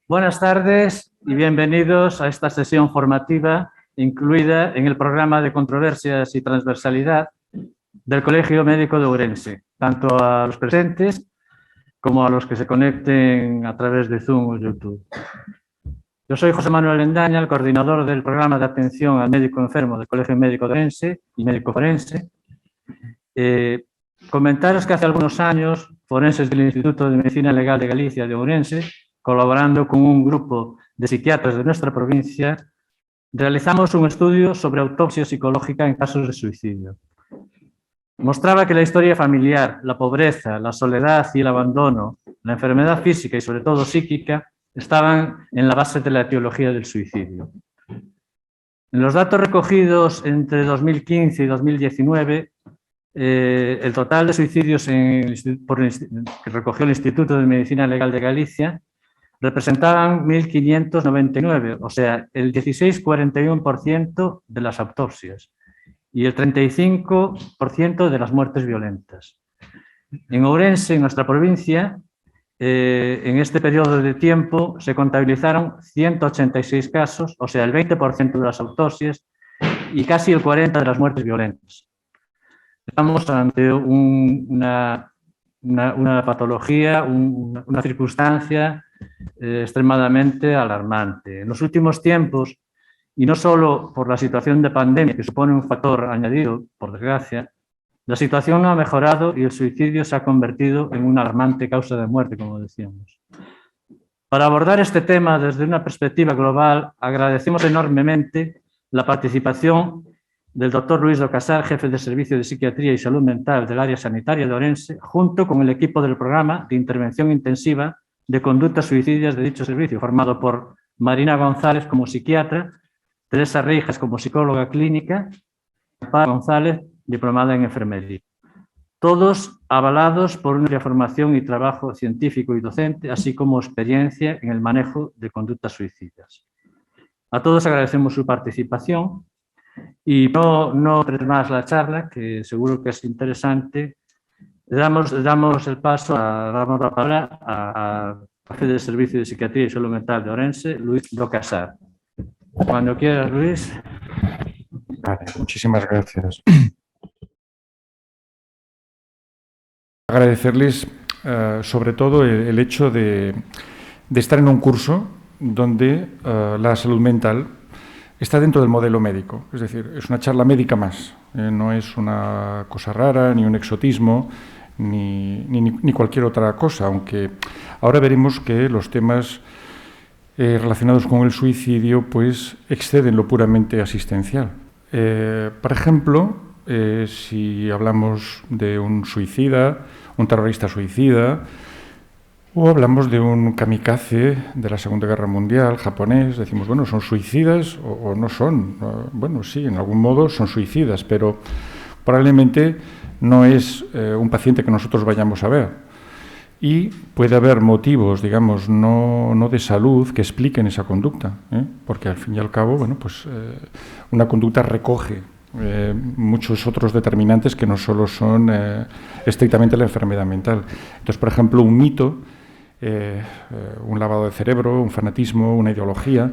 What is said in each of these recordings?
Buenas tardes y bienvenidos a esta sesión formativa incluida en el programa de controversias y transversalidad del Colegio Médico de Ourense, tanto a los presentes como a los que se conecten a través de Zoom o YouTube. Yo soy José Manuel Endaña, el coordinador del programa de atención al médico enfermo del Colegio Médico de Ourense y médico forense. Comentaros que hace algunos años, forenses del Instituto de Medicina Legal de Galicia de Ourense, colaborando con un grupo de psiquiatras de nuestra provincia, realizamos un estudio sobre autopsia psicológica en casos de suicidio. Mostraba que la historia familiar, la pobreza, la soledad y el abandono, la enfermedad física y sobre todo psíquica, estaban en la base de la etiología del suicidio. En los datos recogidos entre 2015 y 2019, el total de suicidios que recogió el Instituto de Medicina Legal de Galicia representaban 1.599, o sea, el 16,41% de las autopsias y el 35% de las muertes violentas. En Ourense, en nuestra provincia, en este periodo de tiempo se contabilizaron 186 casos, o sea, el 20% de las autopsias y casi el 40% de las muertes violentas. Estamos ante una patología, una circunstancia extremadamente alarmante. En los últimos tiempos, y no solo por la situación de pandemia, que supone un factor añadido, por desgracia, la situación no ha mejorado y el suicidio se ha convertido en una alarmante causa de muerte, como decíamos. Para abordar este tema desde una perspectiva global, agradecemos enormemente la participación del doctor Luis Docasar, jefe de Servicio de Psiquiatría y Salud Mental del área sanitaria de Ourense, junto con el equipo del programa de intervención intensiva de conductas suicidas de dicho servicio, formado por Marina González como psiquiatra, Teresa Reijas como psicóloga clínica, y Paz González, diplomada en enfermería. Todos avalados por una formación y trabajo científico y docente, así como experiencia en el manejo de conductas suicidas. A todos agradecemos su participación y no tres más la charla, que seguro que es interesante. Damos el paso, damos la palabra al jefe de Servicio de Psiquiatría y Salud Mental de Ourense, Luis Docasar. Cuando quieras, Luis. Vale, muchísimas gracias. Agradecerles sobre todo el hecho de estar en un curso donde la salud mental está dentro del modelo médico. Es decir, es una charla médica más. No es una cosa rara, ni un exotismo, ni cualquier otra cosa, aunque ahora veremos que los temas relacionados con el suicidio pues exceden lo puramente asistencial. Por ejemplo, si hablamos de un suicida, un terrorista suicida, o hablamos de un kamikaze de la Segunda Guerra Mundial, japonés, decimos, bueno, ¿son suicidas o no son? Bueno, sí, en algún modo son suicidas, pero probablemente no es un paciente que nosotros vayamos a ver. Y puede haber motivos, digamos, no de salud que expliquen esa conducta, porque al fin y al cabo, bueno, pues una conducta recoge muchos otros determinantes que no solo son estrictamente la enfermedad mental. Entonces, por ejemplo, un mito, un lavado de cerebro, un fanatismo, una ideología,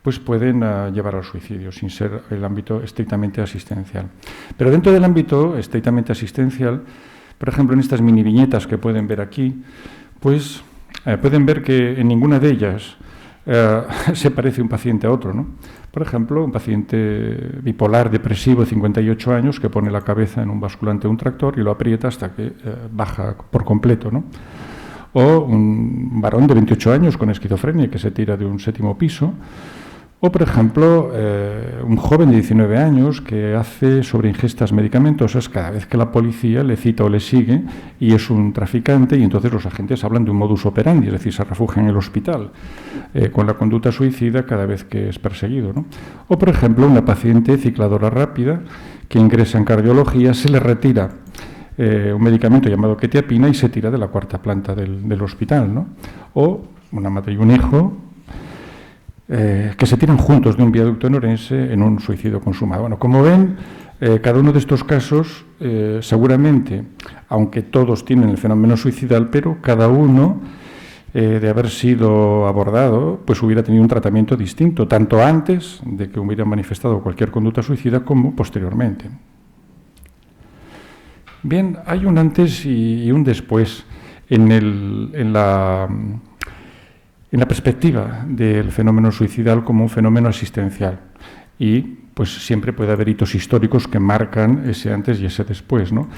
pues pueden llevar al suicidio sin ser el ámbito estrictamente asistencial. Pero dentro del ámbito estrictamente asistencial, por ejemplo, en estas mini viñetas que pueden ver aquí, pues pueden ver que en ninguna de ellas se parece un paciente a otro, ¿no? Por ejemplo, un paciente bipolar depresivo de 58 años que pone la cabeza en un basculante de un tractor y lo aprieta hasta que baja por completo, ¿no? O un varón de 28 años con esquizofrenia que se tira de un 7º piso. O, por ejemplo, un joven de 19 años que hace sobreingestas medicamentosas cada vez que la policía le cita o le sigue y es un traficante y entonces los agentes hablan de un modus operandi, es decir, se refugia en el hospital con la conducta suicida cada vez que es perseguido, ¿no? O, por ejemplo, una paciente cicladora rápida que ingresa en cardiología, se le retira un medicamento llamado quetiapina y se tira de la 4ª planta del hospital, ¿no? O una madre y un hijo que se tiran juntos de un viaducto en Ourense en un suicidio consumado. Bueno, como ven, cada uno de estos casos, seguramente, aunque todos tienen el fenómeno suicidal, pero cada uno de haber sido abordado, pues hubiera tenido un tratamiento distinto, tanto antes de que hubiera manifestado cualquier conducta suicida como posteriormente. Bien, hay un antes y un después en la perspectiva del fenómeno suicidal como un fenómeno asistencial. Y pues siempre puede haber hitos históricos que marcan ese antes y ese después, ¿no?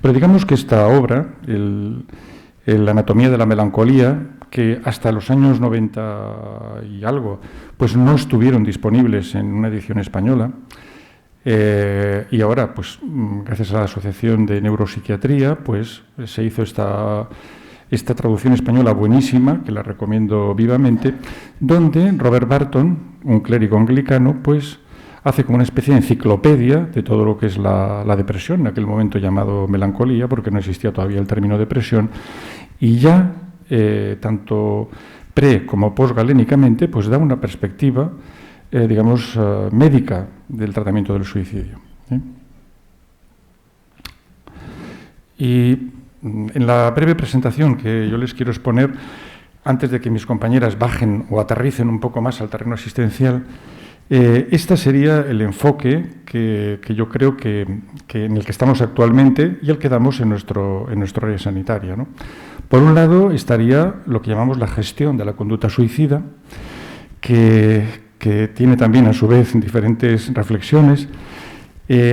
Pero digamos que esta obra, la anatomía de la melancolía, que hasta los años 90 y algo, pues no estuvieron disponibles en una edición española, y ahora, pues gracias a la Asociación de Neuropsiquiatría, pues se hizo esta traducción española buenísima, que la recomiendo vivamente, donde Robert Barton, un clérigo anglicano, pues hace como una especie de enciclopedia de todo lo que es la depresión, en aquel momento llamado melancolía, porque no existía todavía el término depresión, y ya, tanto pre- como posgalénicamente, pues da una perspectiva, digamos, médica del tratamiento del suicidio. Y en la breve presentación que yo les quiero exponer, antes de que mis compañeras bajen o aterricen un poco más al terreno asistencial, este sería el enfoque que yo creo que en el que estamos actualmente y el que damos en nuestro área sanitaria, ¿no? Por un lado estaría lo que llamamos la gestión de la conducta suicida, que tiene también a su vez diferentes reflexiones,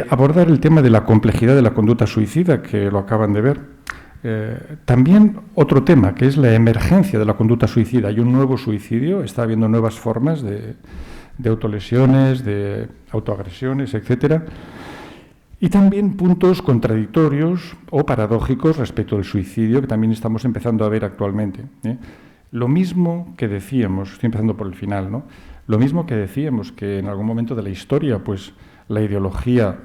abordar el tema de la complejidad de la conducta suicida, que lo acaban de ver. También otro tema, que es la emergencia de la conducta suicida. Hay un nuevo suicidio, está habiendo nuevas formas de autolesiones, de autoagresiones, etcétera. Y también puntos contradictorios o paradójicos respecto al suicidio, que también estamos empezando a ver actualmente. Lo mismo que decíamos, estoy empezando por el final, ¿no? Lo mismo que decíamos que en algún momento de la historia, pues la ideología,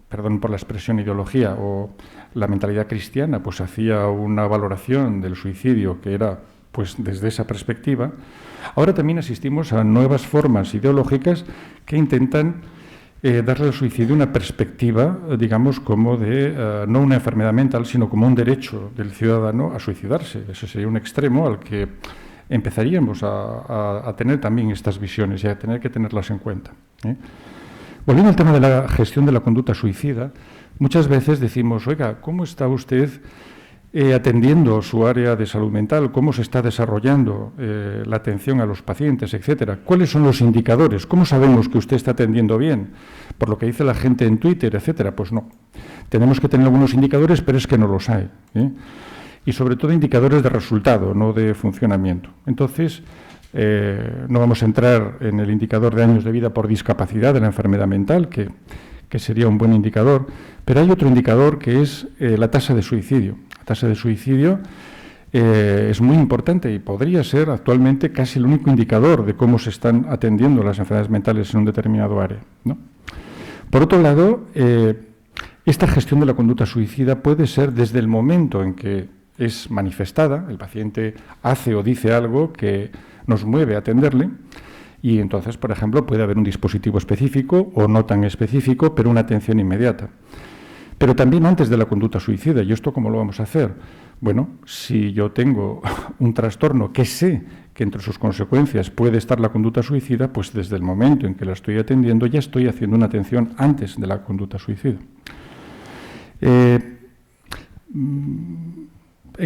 perdón por la expresión ideología, o la mentalidad cristiana, pues hacía una valoración del suicidio que era, pues desde esa perspectiva. Ahora también asistimos a nuevas formas ideológicas que intentan darle al suicidio una perspectiva, digamos, como de no una enfermedad mental, sino como un derecho del ciudadano a suicidarse. Eso sería un extremo al que empezaríamos a tener también estas visiones y a tener que tenerlas en cuenta. Volviendo al tema de la gestión de la conducta suicida, muchas veces decimos, oiga, ¿cómo está usted atendiendo su área de salud mental? ¿Cómo se está desarrollando la atención a los pacientes, etcétera? ¿Cuáles son los indicadores? ¿Cómo sabemos que usted está atendiendo bien? Por lo que dice la gente en Twitter, etcétera. Pues no. Tenemos que tener algunos indicadores, pero es que no los hay. Y sobre todo indicadores de resultado, no de funcionamiento. Entonces, no vamos a entrar en el indicador de años de vida por discapacidad de la enfermedad mental, que sería un buen indicador, pero hay otro indicador que es la tasa de suicidio. La tasa de suicidio es muy importante y podría ser actualmente casi el único indicador de cómo se están atendiendo las enfermedades mentales en un determinado área, ¿no? Por otro lado, esta gestión de la conducta suicida puede ser desde el momento en que es manifestada, el paciente hace o dice algo que nos mueve a atenderle, y entonces, por ejemplo, puede haber un dispositivo específico o no tan específico, pero una atención inmediata. Pero también antes de la conducta suicida. ¿Y esto cómo lo vamos a hacer? Bueno, si yo tengo un trastorno que sé que entre sus consecuencias puede estar la conducta suicida, pues desde el momento en que la estoy atendiendo ya estoy haciendo una atención antes de la conducta suicida. En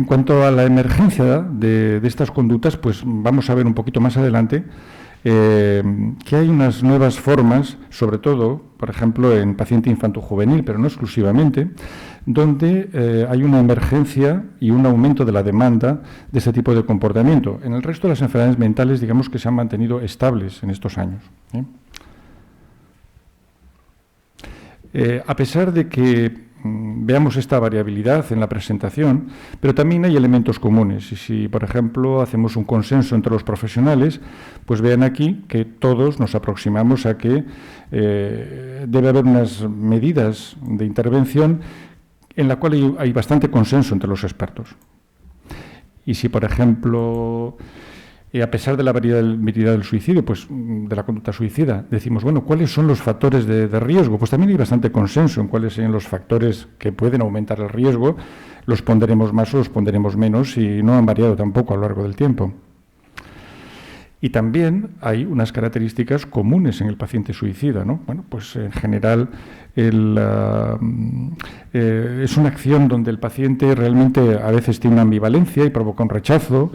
cuanto a la emergencia de estas conductas, pues vamos a ver un poquito más adelante que hay unas nuevas formas, sobre todo, por ejemplo, en paciente infanto-juvenil, pero no exclusivamente, donde hay una emergencia y un aumento de la demanda de este tipo de comportamiento. En el resto de las enfermedades mentales, digamos que se han mantenido estables en estos años. A pesar de que veamos esta variabilidad en la presentación, pero también hay elementos comunes. Y si, por ejemplo, hacemos un consenso entre los profesionales, pues vean aquí que todos nos aproximamos a que debe haber unas medidas de intervención en la cual hay bastante consenso entre los expertos. Y si, por ejemplo, a pesar de la variabilidad del suicidio, pues de la conducta suicida, decimos, bueno, ¿cuáles son los factores de riesgo? Pues también hay bastante consenso en cuáles son los factores que pueden aumentar el riesgo. los ponderemos más o los ponderemos menos y no han variado tampoco a lo largo del tiempo. Y también hay unas características comunes en el paciente suicida, ¿no? Bueno, pues en general es una acción donde el paciente realmente a veces tiene una ambivalencia y provoca un rechazo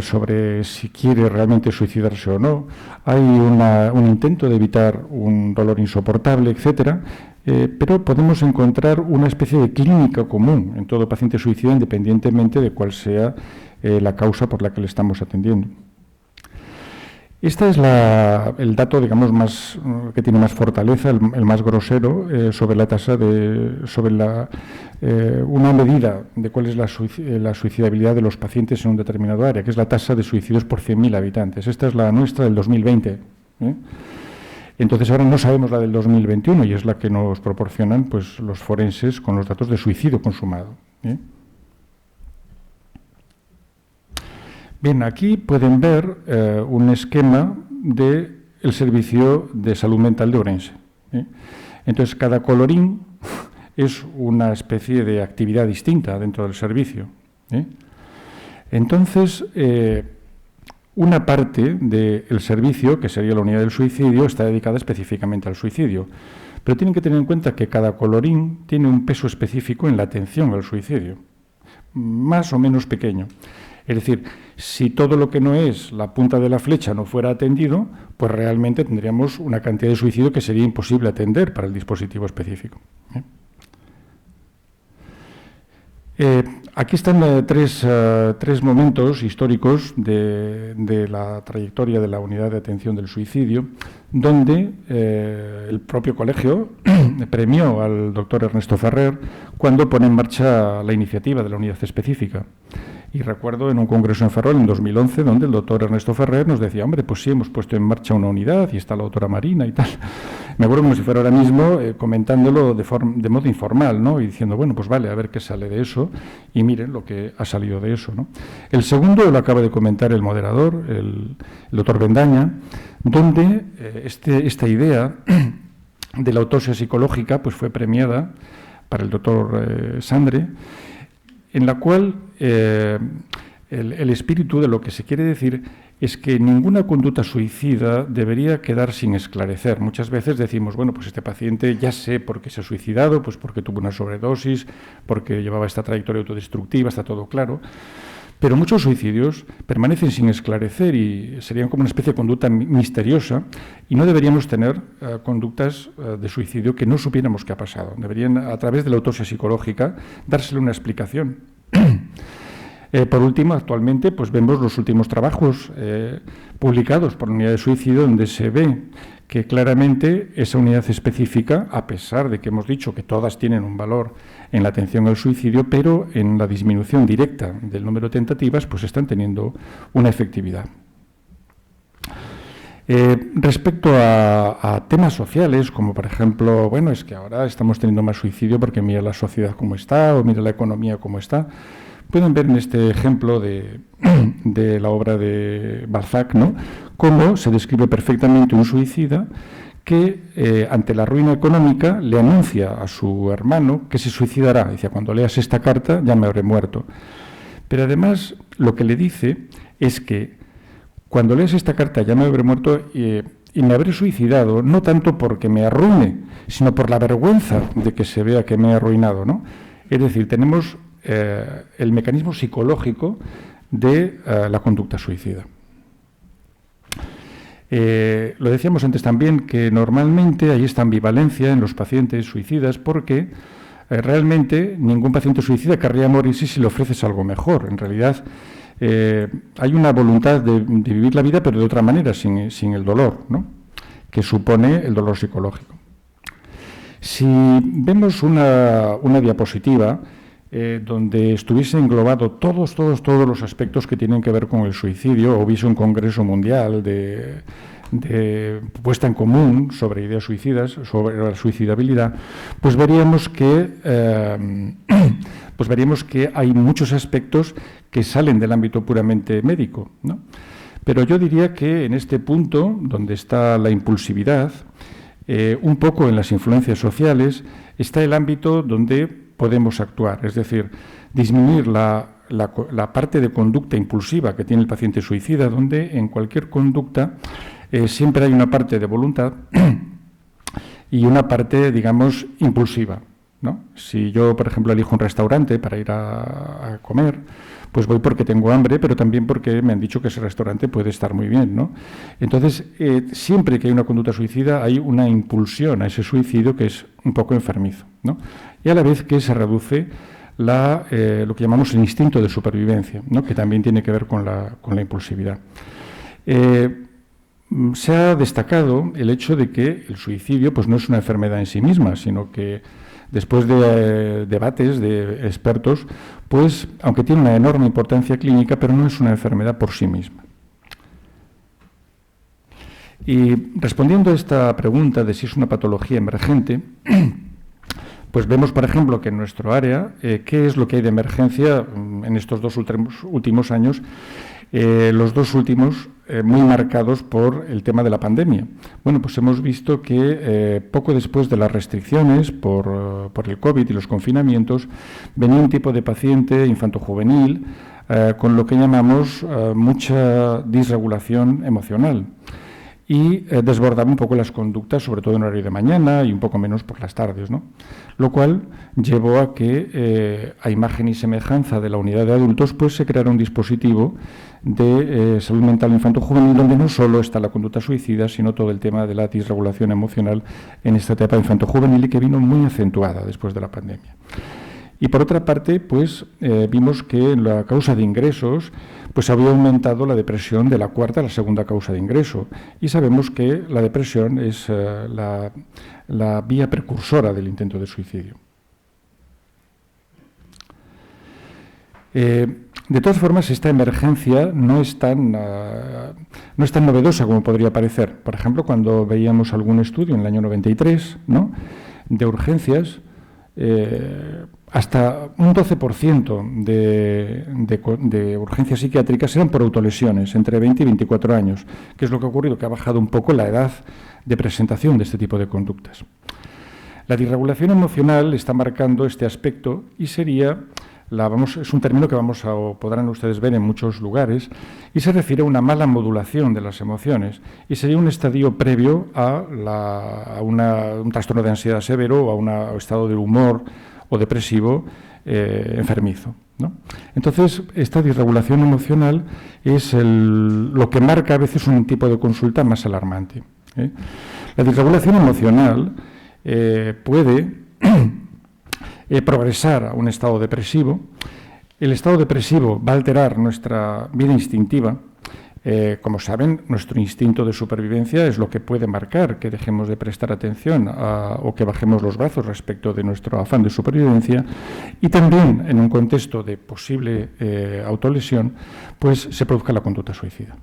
sobre si quiere realmente suicidarse o no. Hay un intento de evitar un dolor insoportable, etcétera, pero podemos encontrar una especie de clínica común en todo paciente suicida, independientemente de cuál sea la causa por la que le estamos atendiendo. Este es el dato, digamos, que tiene más fortaleza, el más grosero, sobre la tasa una medida de cuál es la suicidabilidad de los pacientes en un determinado área, que es la tasa de suicidios por 100.000 habitantes. Esta es la nuestra del 2020. Entonces ahora no sabemos la del 2021 y es la que nos proporcionan pues, los forenses con los datos de suicidio consumado. Bien, aquí pueden ver un esquema del servicio de salud mental de Ourense. Entonces, cada colorín es una especie de actividad distinta dentro del servicio. Entonces, una parte del servicio, que sería la unidad del suicidio, está dedicada específicamente al suicidio. Pero tienen que tener en cuenta que cada colorín tiene un peso específico en la atención al suicidio, más o menos pequeño. Es decir, si todo lo que no es la punta de la flecha no fuera atendido, pues realmente tendríamos una cantidad de suicidio que sería imposible atender para el dispositivo específico. Aquí están tres momentos históricos de la trayectoria de la unidad de atención del suicidio, donde el propio colegio premió al doctor Ernesto Ferrer cuando pone en marcha la iniciativa de la unidad específica. Y recuerdo en un congreso en Ferrol en 2011, donde el doctor Ernesto Ferrer nos decía, hombre, pues sí, hemos puesto en marcha una unidad y está la doctora Marina y tal. Me acuerdo como si fuera ahora mismo comentándolo de modo informal, ¿no? Y diciendo, bueno, pues vale, a ver qué sale de eso y miren lo que ha salido de eso, ¿no? El segundo lo acaba de comentar el moderador, el doctor Bendaña, donde esta idea de la autopsia psicológica pues fue premiada para el doctor Sandre, en la cual el espíritu de lo que se quiere decir es que ninguna conducta suicida debería quedar sin esclarecer. Muchas veces decimos, bueno, pues este paciente ya sé por qué se ha suicidado, pues porque tuvo una sobredosis, porque llevaba esta trayectoria autodestructiva, está todo claro. Pero muchos suicidios permanecen sin esclarecer y serían como una especie de conducta misteriosa y no deberíamos tener conductas de suicidio que no supiéramos qué ha pasado. Deberían, a través de la autopsia psicológica, dársele una explicación. Por último, actualmente pues vemos los últimos trabajos publicados por la unidad de suicidio donde se ve que claramente esa unidad específica, a pesar de que hemos dicho que todas tienen un valor en la atención al suicidio, pero en la disminución directa del número de tentativas, pues están teniendo una efectividad. Respecto a temas sociales, como por ejemplo, bueno, es que ahora estamos teniendo más suicidio porque mira la sociedad cómo está o mira la economía cómo está. Pueden ver en este ejemplo de la obra de Balzac, ¿no?, cómo se describe perfectamente un suicida que ante la ruina económica le anuncia a su hermano que se suicidará. Dice, cuando leas esta carta ya me habré muerto. Pero además lo que le dice es que cuando leas esta carta ya me habré muerto y me habré suicidado, no tanto porque me arruine, sino por la vergüenza de que se vea que me he arruinado, ¿no? Es decir, tenemos el mecanismo psicológico de la conducta suicida. Lo decíamos antes también, que normalmente hay esta ambivalencia en los pacientes suicidas porque realmente ningún paciente suicida querría morirse si le ofreces algo mejor. En realidad hay una voluntad de vivir la vida, pero de otra manera, sin el dolor, ¿no?, que supone el dolor psicológico. Si vemos una diapositiva donde estuviese englobado todos los aspectos que tienen que ver con el suicidio, o hubiese un congreso mundial de puesta en común sobre ideas suicidas, sobre la suicidabilidad, pues veríamos que hay muchos aspectos que salen del ámbito puramente médico, ¿no? Pero yo diría que en este punto, donde está la impulsividad, un poco en las influencias sociales, está el ámbito donde podemos actuar, es decir, disminuir la parte de conducta impulsiva que tiene el paciente suicida, donde en cualquier conducta siempre hay una parte de voluntad y una parte, digamos, impulsiva, ¿no? Si yo, por ejemplo, elijo un restaurante para ir a comer, pues voy porque tengo hambre, pero también porque me han dicho que ese restaurante puede estar muy bien, ¿no? Entonces, siempre que hay una conducta suicida, hay una impulsión a ese suicidio que es un poco enfermizo, ¿no? Y a la vez que se reduce lo que llamamos el instinto de supervivencia, ¿no? Que también tiene que ver con la impulsividad. Se ha destacado el hecho de que el suicidio pues, no es una enfermedad en sí misma, sino que después de debates de expertos, pues, aunque tiene una enorme importancia clínica, pero no es una enfermedad por sí misma. Y respondiendo a esta pregunta de si es una patología emergente, pues vemos, por ejemplo, que en nuestro área, ¿qué es lo que hay de emergencia en estos dos últimos años? Los dos últimos muy marcados por el tema de la pandemia. Bueno, pues hemos visto que poco después de las restricciones por el COVID y los confinamientos, venía un tipo de paciente infantojuvenil con lo que llamamos mucha disregulación emocional y desbordaba un poco las conductas, sobre todo en horario de mañana y un poco menos por las tardes, ¿no? Lo cual llevó a que, a imagen y semejanza de la unidad de adultos, pues se creara un dispositivo de salud mental infanto-juvenil donde no solo está la conducta suicida, sino todo el tema de la disregulación emocional en esta etapa infanto-juvenil y que vino muy acentuada después de la pandemia. Y por otra parte, pues vimos que en la causa de ingresos pues había aumentado la depresión de la cuarta a la segunda causa de ingreso. Y sabemos que la depresión es la vía precursora del intento de suicidio. De todas formas, esta emergencia no es tan novedosa como podría parecer. Por ejemplo, cuando veíamos algún estudio en el año 93, ¿no?, de urgencias, hasta un 12% de urgencias psiquiátricas eran por autolesiones, entre 20 y 24 años, que es lo que ha ocurrido, que ha bajado un poco la edad de presentación de este tipo de conductas. La disregulación emocional está marcando este aspecto y sería, es un término que podrán ustedes ver en muchos lugares, y se refiere a una mala modulación de las emociones, y sería un estadio previo a un trastorno de ansiedad severo o a un estado de humor o depresivo enfermizo, ¿no? Entonces, esta disregulación emocional es lo que marca a veces un tipo de consulta más alarmante, ¿eh? La disregulación emocional puede progresar a un estado depresivo. El estado depresivo va a alterar nuestra vida instintiva. Como saben, nuestro instinto de supervivencia es lo que puede marcar que dejemos de prestar atención o que bajemos los brazos respecto de nuestro afán de supervivencia, y también en un contexto de posible autolesión, pues se produzca la conducta suicida.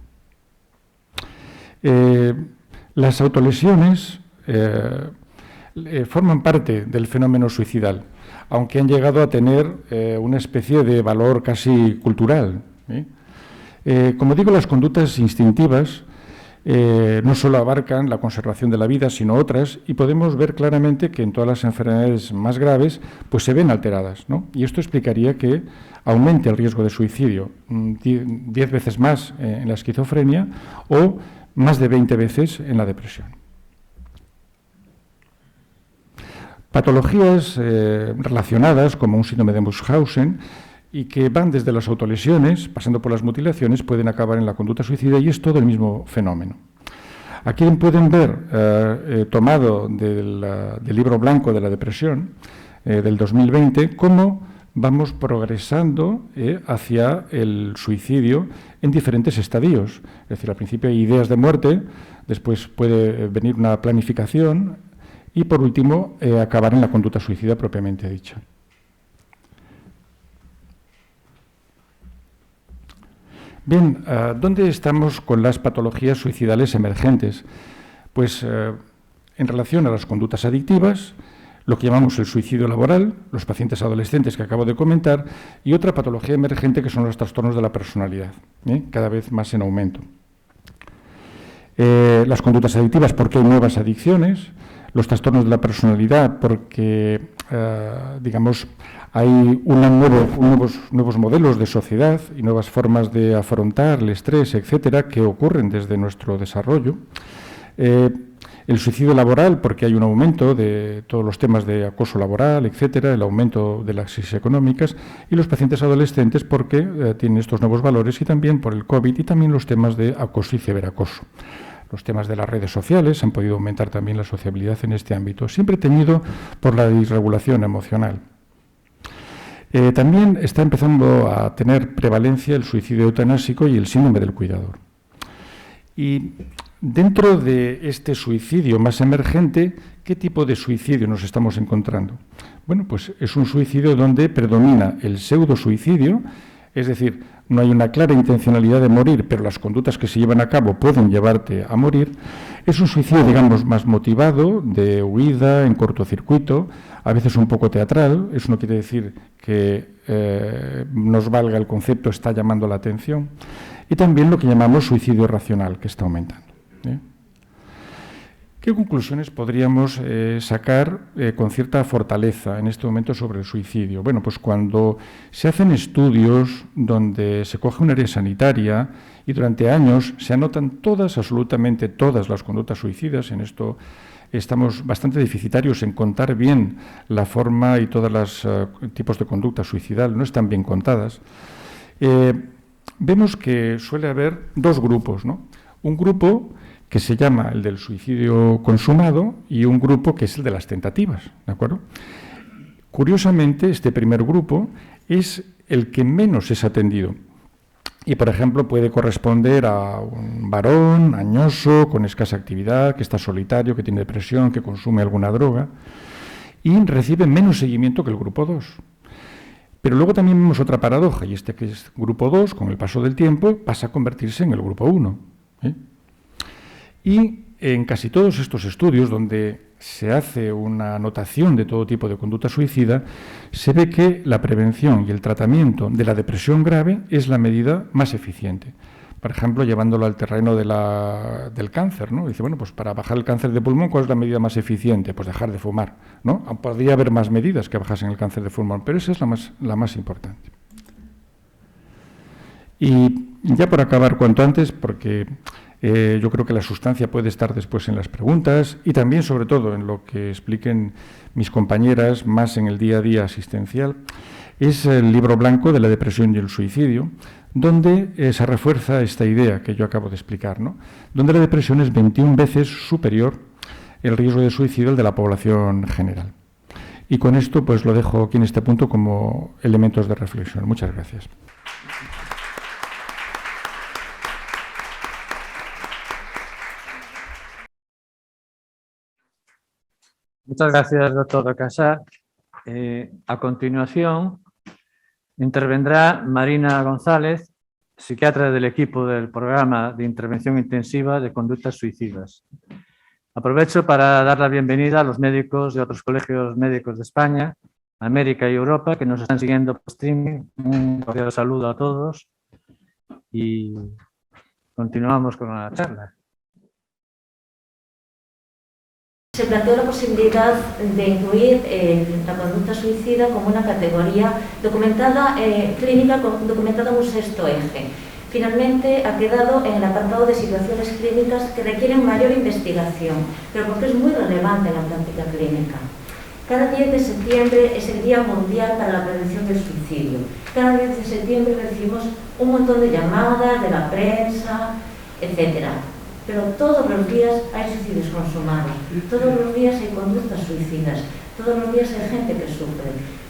Las autolesiones forman parte del fenómeno suicidal, aunque han llegado a tener una especie de valor casi cultural, ¿eh? Como digo, las conductas instintivas no solo abarcan la conservación de la vida, sino otras, y podemos ver claramente que en todas las enfermedades más graves pues se ven alteradas, ¿no? Y esto explicaría que aumente el riesgo de suicidio 10 veces más en la esquizofrenia o más de 20 veces en la depresión. Patologías relacionadas, como un síndrome de Munchausen, y que van desde las autolesiones, pasando por las mutilaciones, pueden acabar en la conducta suicida, y es todo el mismo fenómeno. Aquí pueden ver, tomado del libro blanco de la depresión del 2020, cómo vamos progresando hacia el suicidio en diferentes estadios. Es decir, al principio hay ideas de muerte, después puede venir una planificación y, por último, acabar en la conducta suicida propiamente dicha. Bien, ¿dónde estamos con las patologías suicidales emergentes? Pues en relación a las conductas adictivas, lo que llamamos el suicidio laboral, los pacientes adolescentes que acabo de comentar, y otra patología emergente que son los trastornos de la personalidad, cada vez más en aumento. Las conductas adictivas, porque hay nuevas adicciones, los trastornos de la personalidad, porque, digamos, hay nuevos modelos de sociedad y nuevas formas de afrontar el estrés, etcétera, que ocurren desde nuestro desarrollo. El suicidio laboral, porque hay un aumento de todos los temas de acoso laboral, etcétera, el aumento de las crisis económicas, y los pacientes adolescentes porque tienen estos nuevos valores, y también por el COVID, y también los temas de acoso y ciberacoso. Los temas de las redes sociales han podido aumentar también la sociabilidad en este ámbito, siempre teñido por la disregulación emocional. También está empezando a tener prevalencia el suicidio eutanásico y el síndrome del cuidador. Y dentro de este suicidio más emergente, ¿qué tipo de suicidio nos estamos encontrando? Bueno, pues es un suicidio donde predomina el pseudosuicidio, es decir, no hay una clara intencionalidad de morir, pero las conductas que se llevan a cabo pueden llevarte a morir. Es un suicidio, digamos, más motivado, de huida, en cortocircuito, a veces un poco teatral. Eso no quiere decir que nos valga el concepto, está llamando la atención. Y también lo que llamamos suicidio racional, que está aumentando. ¿Qué conclusiones podríamos sacar con cierta fortaleza en este momento sobre el suicidio? Bueno, pues cuando se hacen estudios donde se coge un área sanitaria y durante años se anotan absolutamente todas las conductas suicidas, en esto estamos bastante deficitarios en contar bien la forma y todos los tipos de conducta suicidal, no están bien contadas, vemos que suele haber dos grupos, ¿no? Un grupo que se llama el del suicidio consumado y un grupo que es el de las tentativas, ¿de acuerdo? Curiosamente, este primer grupo es el que menos es atendido y, por ejemplo, puede corresponder a un varón añoso, con escasa actividad, que está solitario, que tiene depresión, que consume alguna droga y recibe menos seguimiento que el grupo 2. Pero luego también vemos otra paradoja, y que es grupo 2, con el paso del tiempo, pasa a convertirse en el grupo 1. Y en casi todos estos estudios donde se hace una anotación de todo tipo de conducta suicida, se ve que la prevención y el tratamiento de la depresión grave es la medida más eficiente. Por ejemplo, llevándolo al terreno del cáncer, ¿no? Dice, bueno, pues para bajar el cáncer de pulmón, ¿cuál es la medida más eficiente? Pues dejar de fumar, ¿no? Podría haber más medidas que bajasen el cáncer de pulmón, pero esa es la más importante. Y ya por acabar cuanto antes, porque yo creo que la sustancia puede estar después en las preguntas y también, sobre todo, en lo que expliquen mis compañeras más en el día a día asistencial, es el libro blanco de la depresión y el suicidio, donde se refuerza esta idea que yo acabo de explicar, ¿no? Donde la depresión es 21 veces superior el riesgo de suicidio al de la población general. Y con esto pues lo dejo aquí en este punto como elementos de reflexión. Muchas gracias. Muchas gracias, doctor Alcázar. A continuación, intervendrá Marina González, psiquiatra del equipo del programa de intervención intensiva de conductas suicidas. Aprovecho para dar la bienvenida a los médicos de otros colegios médicos de España, América y Europa que nos están siguiendo por streaming. Un cordial saludo a todos y continuamos con la charla. Se planteó la posibilidad de incluir la conducta suicida como una categoría documentada, clínica, documentada en un sexto eje. Finalmente ha quedado en el apartado de situaciones clínicas que requieren mayor investigación, pero porque es muy relevante en la práctica clínica. Cada 10 de septiembre es el Día Mundial para la Prevención del Suicidio. Cada 10 de septiembre recibimos un montón de llamadas de la prensa, etc. Pero todos los días hay suicidios consumados, todos los días hay conductas suicidas, todos los días hay gente que sufre.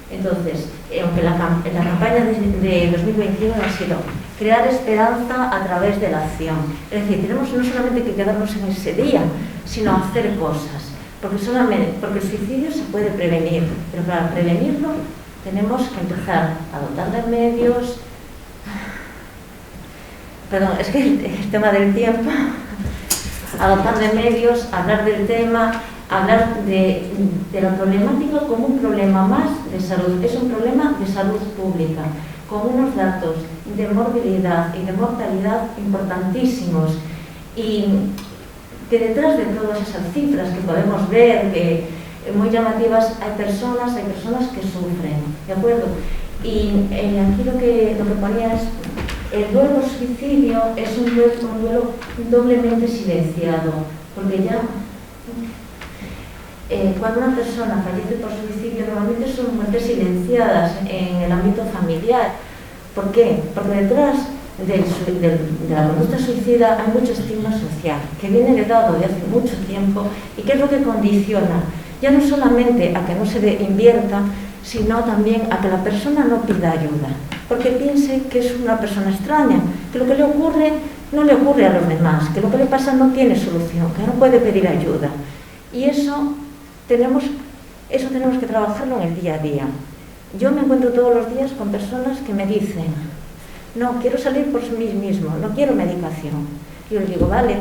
Entonces, aunque la campaña de 2021 ha sido crear esperanza a través de la acción. Es decir, tenemos no solamente que quedarnos en ese día, sino hacer cosas. Porque el suicidio se puede prevenir, pero para prevenirlo tenemos que empezar a dotar de medios. Perdón, es que el tema del tiempo. A dotar de medios, hablar del tema, hablar de la problemática como un problema más de salud. Es un problema de salud pública, con unos datos de morbilidad y de mortalidad importantísimos. Y que detrás de todas esas cifras que podemos ver, que muy llamativas, hay personas que sufren, ¿de acuerdo? Y aquí lo que ponía es, el duelo suicidio es un duelo doblemente silenciado, porque ya cuando una persona fallece por suicidio normalmente son muertes silenciadas en el ámbito familiar. ¿Por qué? Porque detrás de la conducta suicida hay mucho estigma social que viene heredado de hace mucho tiempo y que es lo que condiciona ya no solamente a que no se invierta, sino también a que la persona no pida ayuda, porque piense que es una persona extraña, que lo que le ocurre no le ocurre a los demás, que lo que le pasa no tiene solución, que no puede pedir ayuda. Y eso tenemos que trabajarlo en el día a día. Yo me encuentro todos los días con personas que me dicen: no, quiero salir por mí mismo, no quiero medicación. Yo les digo: vale,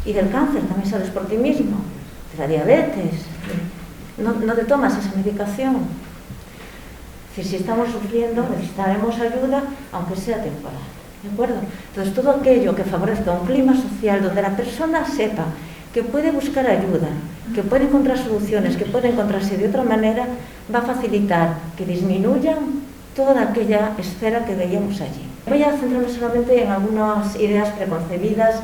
y del cáncer también sales por ti mismo, de la diabetes, no te tomas esa medicación. Si estamos sufriendo, necesitaremos ayuda, aunque sea temporal, ¿de acuerdo? Entonces, todo aquello que favorezca un clima social donde la persona sepa que puede buscar ayuda, que puede encontrar soluciones, que puede encontrarse de otra manera, va a facilitar que disminuya toda aquella esfera que veíamos allí. Voy a centrarme solamente en algunas ideas preconcebidas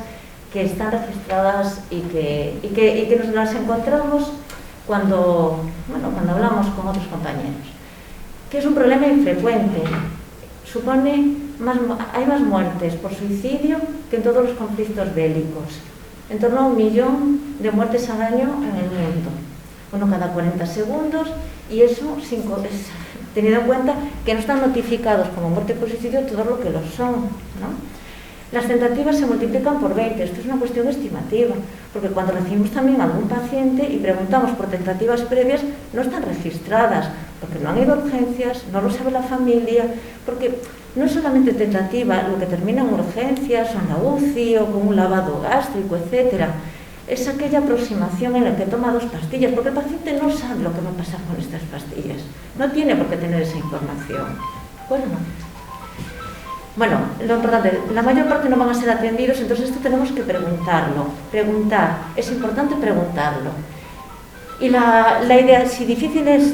que están registradas y que nos las encontramos cuando hablamos con otros compañeros. Que es un problema infrecuente. Hay más muertes por suicidio que en todos los conflictos bélicos. En torno a 1 millón de muertes al año en el mundo. Uno cada 40 segundos, y eso teniendo en cuenta que no están notificados como muerte por suicidio todos los que lo son, ¿no? Las tentativas se multiplican por 20, esto es una cuestión estimativa, porque cuando recibimos también a algún paciente y preguntamos por tentativas previas, no están registradas, porque no han ido a urgencias, no lo sabe la familia, porque no es solamente tentativa lo que termina en urgencias o en la UCI o con un lavado gástrico, etc. Es aquella aproximación en la que toma 2 pastillas, porque el paciente no sabe lo que va a pasar con estas pastillas, no tiene por qué tener esa información. Bueno, lo importante, la mayor parte no van a ser atendidos, entonces esto tenemos que preguntarlo. Es importante preguntarlo. Y la idea, si difícil es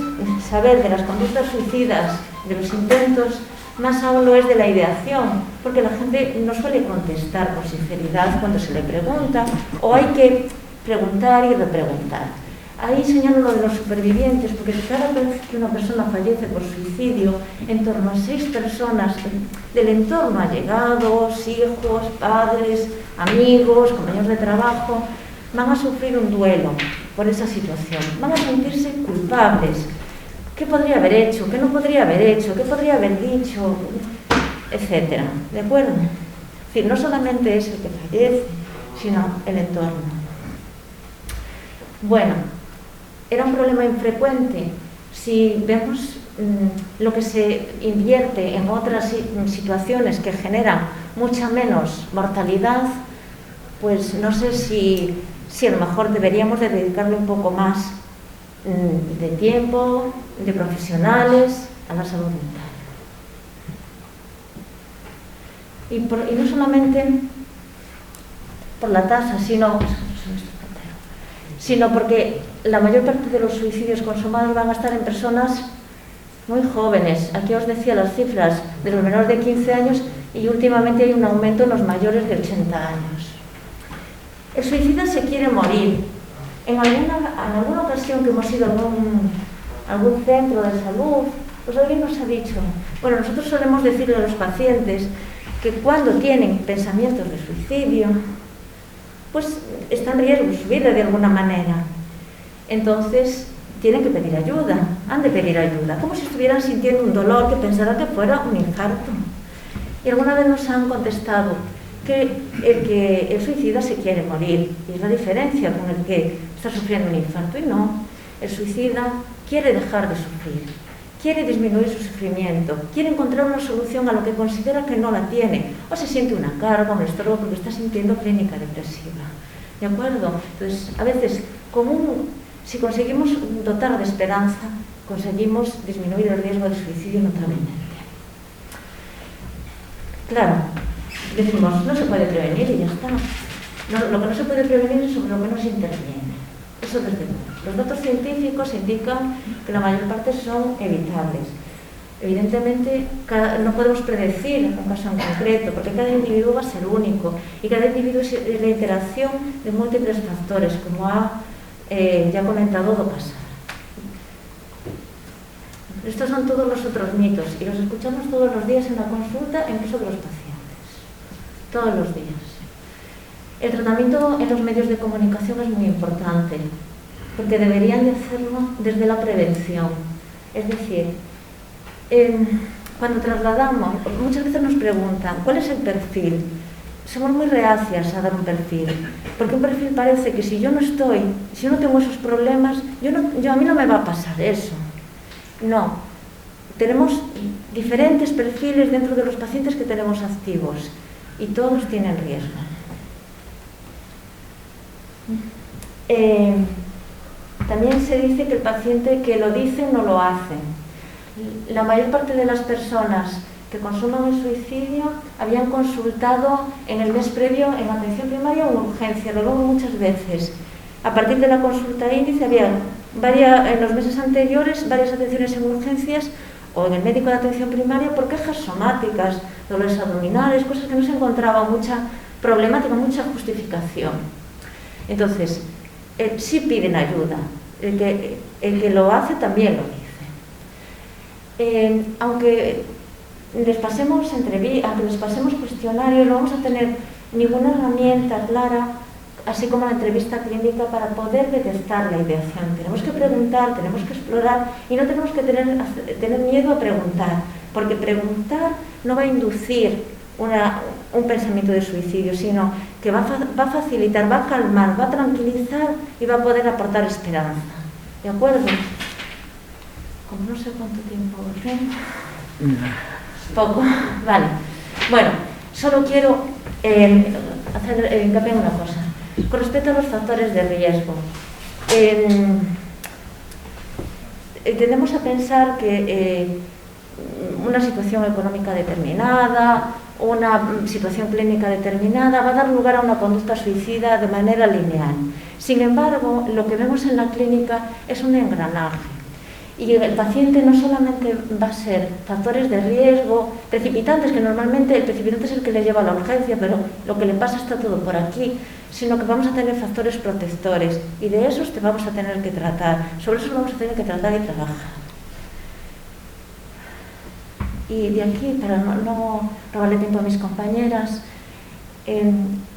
saber de las conductas suicidas, de los intentos, más aún lo es de la ideación, porque la gente no suele contestar con sinceridad cuando se le pregunta, o hay que preguntar y repreguntar. Ahí señalo lo de los supervivientes, porque cada vez que una persona fallece por suicidio, en torno a 6 personas del entorno, allegados, hijos, padres, amigos, compañeros de trabajo, van a sufrir un duelo por esa situación, van a sentirse culpables. ¿Qué podría haber hecho? ¿Qué no podría haber hecho? ¿Qué podría haber dicho? Etcétera. ¿De acuerdo? Es decir, no solamente es el que fallece, sino el entorno. Bueno, era un problema infrecuente. Si vemos lo que se invierte en otras situaciones que generan mucha menos mortalidad, pues no sé si a lo mejor deberíamos de dedicarle un poco más de tiempo, de profesionales a la salud mental. Y no solamente por la tasa, sino porque la mayor parte de los suicidios consumados van a estar en personas muy jóvenes. Aquí os decía las cifras de los menores de 15 años y últimamente hay un aumento en los mayores de 80 años. El suicida se quiere morir. En alguna ocasión que hemos ido a algún centro de salud, pues alguien nos ha dicho, bueno, nosotros solemos decirle a los pacientes que cuando tienen pensamientos de suicidio, pues está en riesgo su vida de alguna manera. Entonces, tienen que pedir ayuda, han de pedir ayuda, como si estuvieran sintiendo un dolor que pensaran que fuera un infarto. Y alguna vez nos han contestado que el suicida se quiere morir, y es la diferencia con el que está sufriendo un infarto. Y no, el suicida quiere dejar de sufrir, quiere disminuir su sufrimiento, quiere encontrar una solución a lo que considera que no la tiene, o se siente una carga, un estorbo porque está sintiendo clínica depresiva. ¿De acuerdo? Entonces, a veces, si conseguimos dotar de esperanza, conseguimos disminuir el riesgo de suicidio notablemente. Claro, decimos, no se puede prevenir y ya está. Lo que no se puede prevenir es sobre lo que no se interviene. Eso desde luego. Los datos científicos indican que la mayor parte son evitables. Evidentemente, no podemos predecir un caso en concreto, porque cada individuo va a ser único y cada individuo es la interacción de múltiples factores, como ha ya comentado do pasado. Estos son todos los otros mitos y los escuchamos todos los días en la consulta, incluso de los pacientes. Todos los días. El tratamiento en los medios de comunicación es muy importante, porque deberían de hacerlo desde la prevención. Es decir, cuando trasladamos, muchas veces nos preguntan, ¿cuál es el perfil? Somos muy reacias a dar un perfil, porque un perfil parece que si yo no tengo esos problemas, a mí no me va a pasar eso. No, tenemos diferentes perfiles dentro de los pacientes que tenemos activos y todos tienen riesgo. También se dice que el paciente que lo dice no lo hace. La mayor parte de las personas que consuman el suicidio habían consultado en el mes previo en atención primaria o en urgencia, luego muchas veces. A partir de la consulta índice había en los meses anteriores varias atenciones en urgencias o en el médico de atención primaria por quejas somáticas, dolores abdominales, cosas que no se encontraba mucha problemática, mucha justificación. Entonces, sí piden ayuda, el que lo hace también lo dice. Aunque les pasemos cuestionarios, no vamos a tener ninguna herramienta clara, así como la entrevista clínica, para poder detectar la ideación. Tenemos que preguntar, tenemos que explorar y no tenemos que tener miedo a preguntar, porque preguntar no va a inducir un pensamiento de suicidio, sino que va a facilitar, va a calmar, va a tranquilizar y va a poder aportar esperanza. ¿De acuerdo? Como no sé cuánto tiempo tengo. Poco, vale. Bueno, solo quiero hacer hincapié en una cosa. Con respecto a los factores de riesgo, tendemos a pensar que una situación económica determinada, una situación clínica determinada va a dar lugar a una conducta suicida de manera lineal. Sin embargo, lo que vemos en la clínica es un engranaje. Y el paciente no solamente va a ser factores de riesgo, precipitantes, que normalmente el precipitante es el que le lleva a la urgencia, pero lo que le pasa está todo por aquí, sino que vamos a tener factores protectores y de esos te vamos a tener que tratar, sobre eso vamos a tener que tratar y trabajar. Y de aquí, para no robarle tiempo a mis compañeras,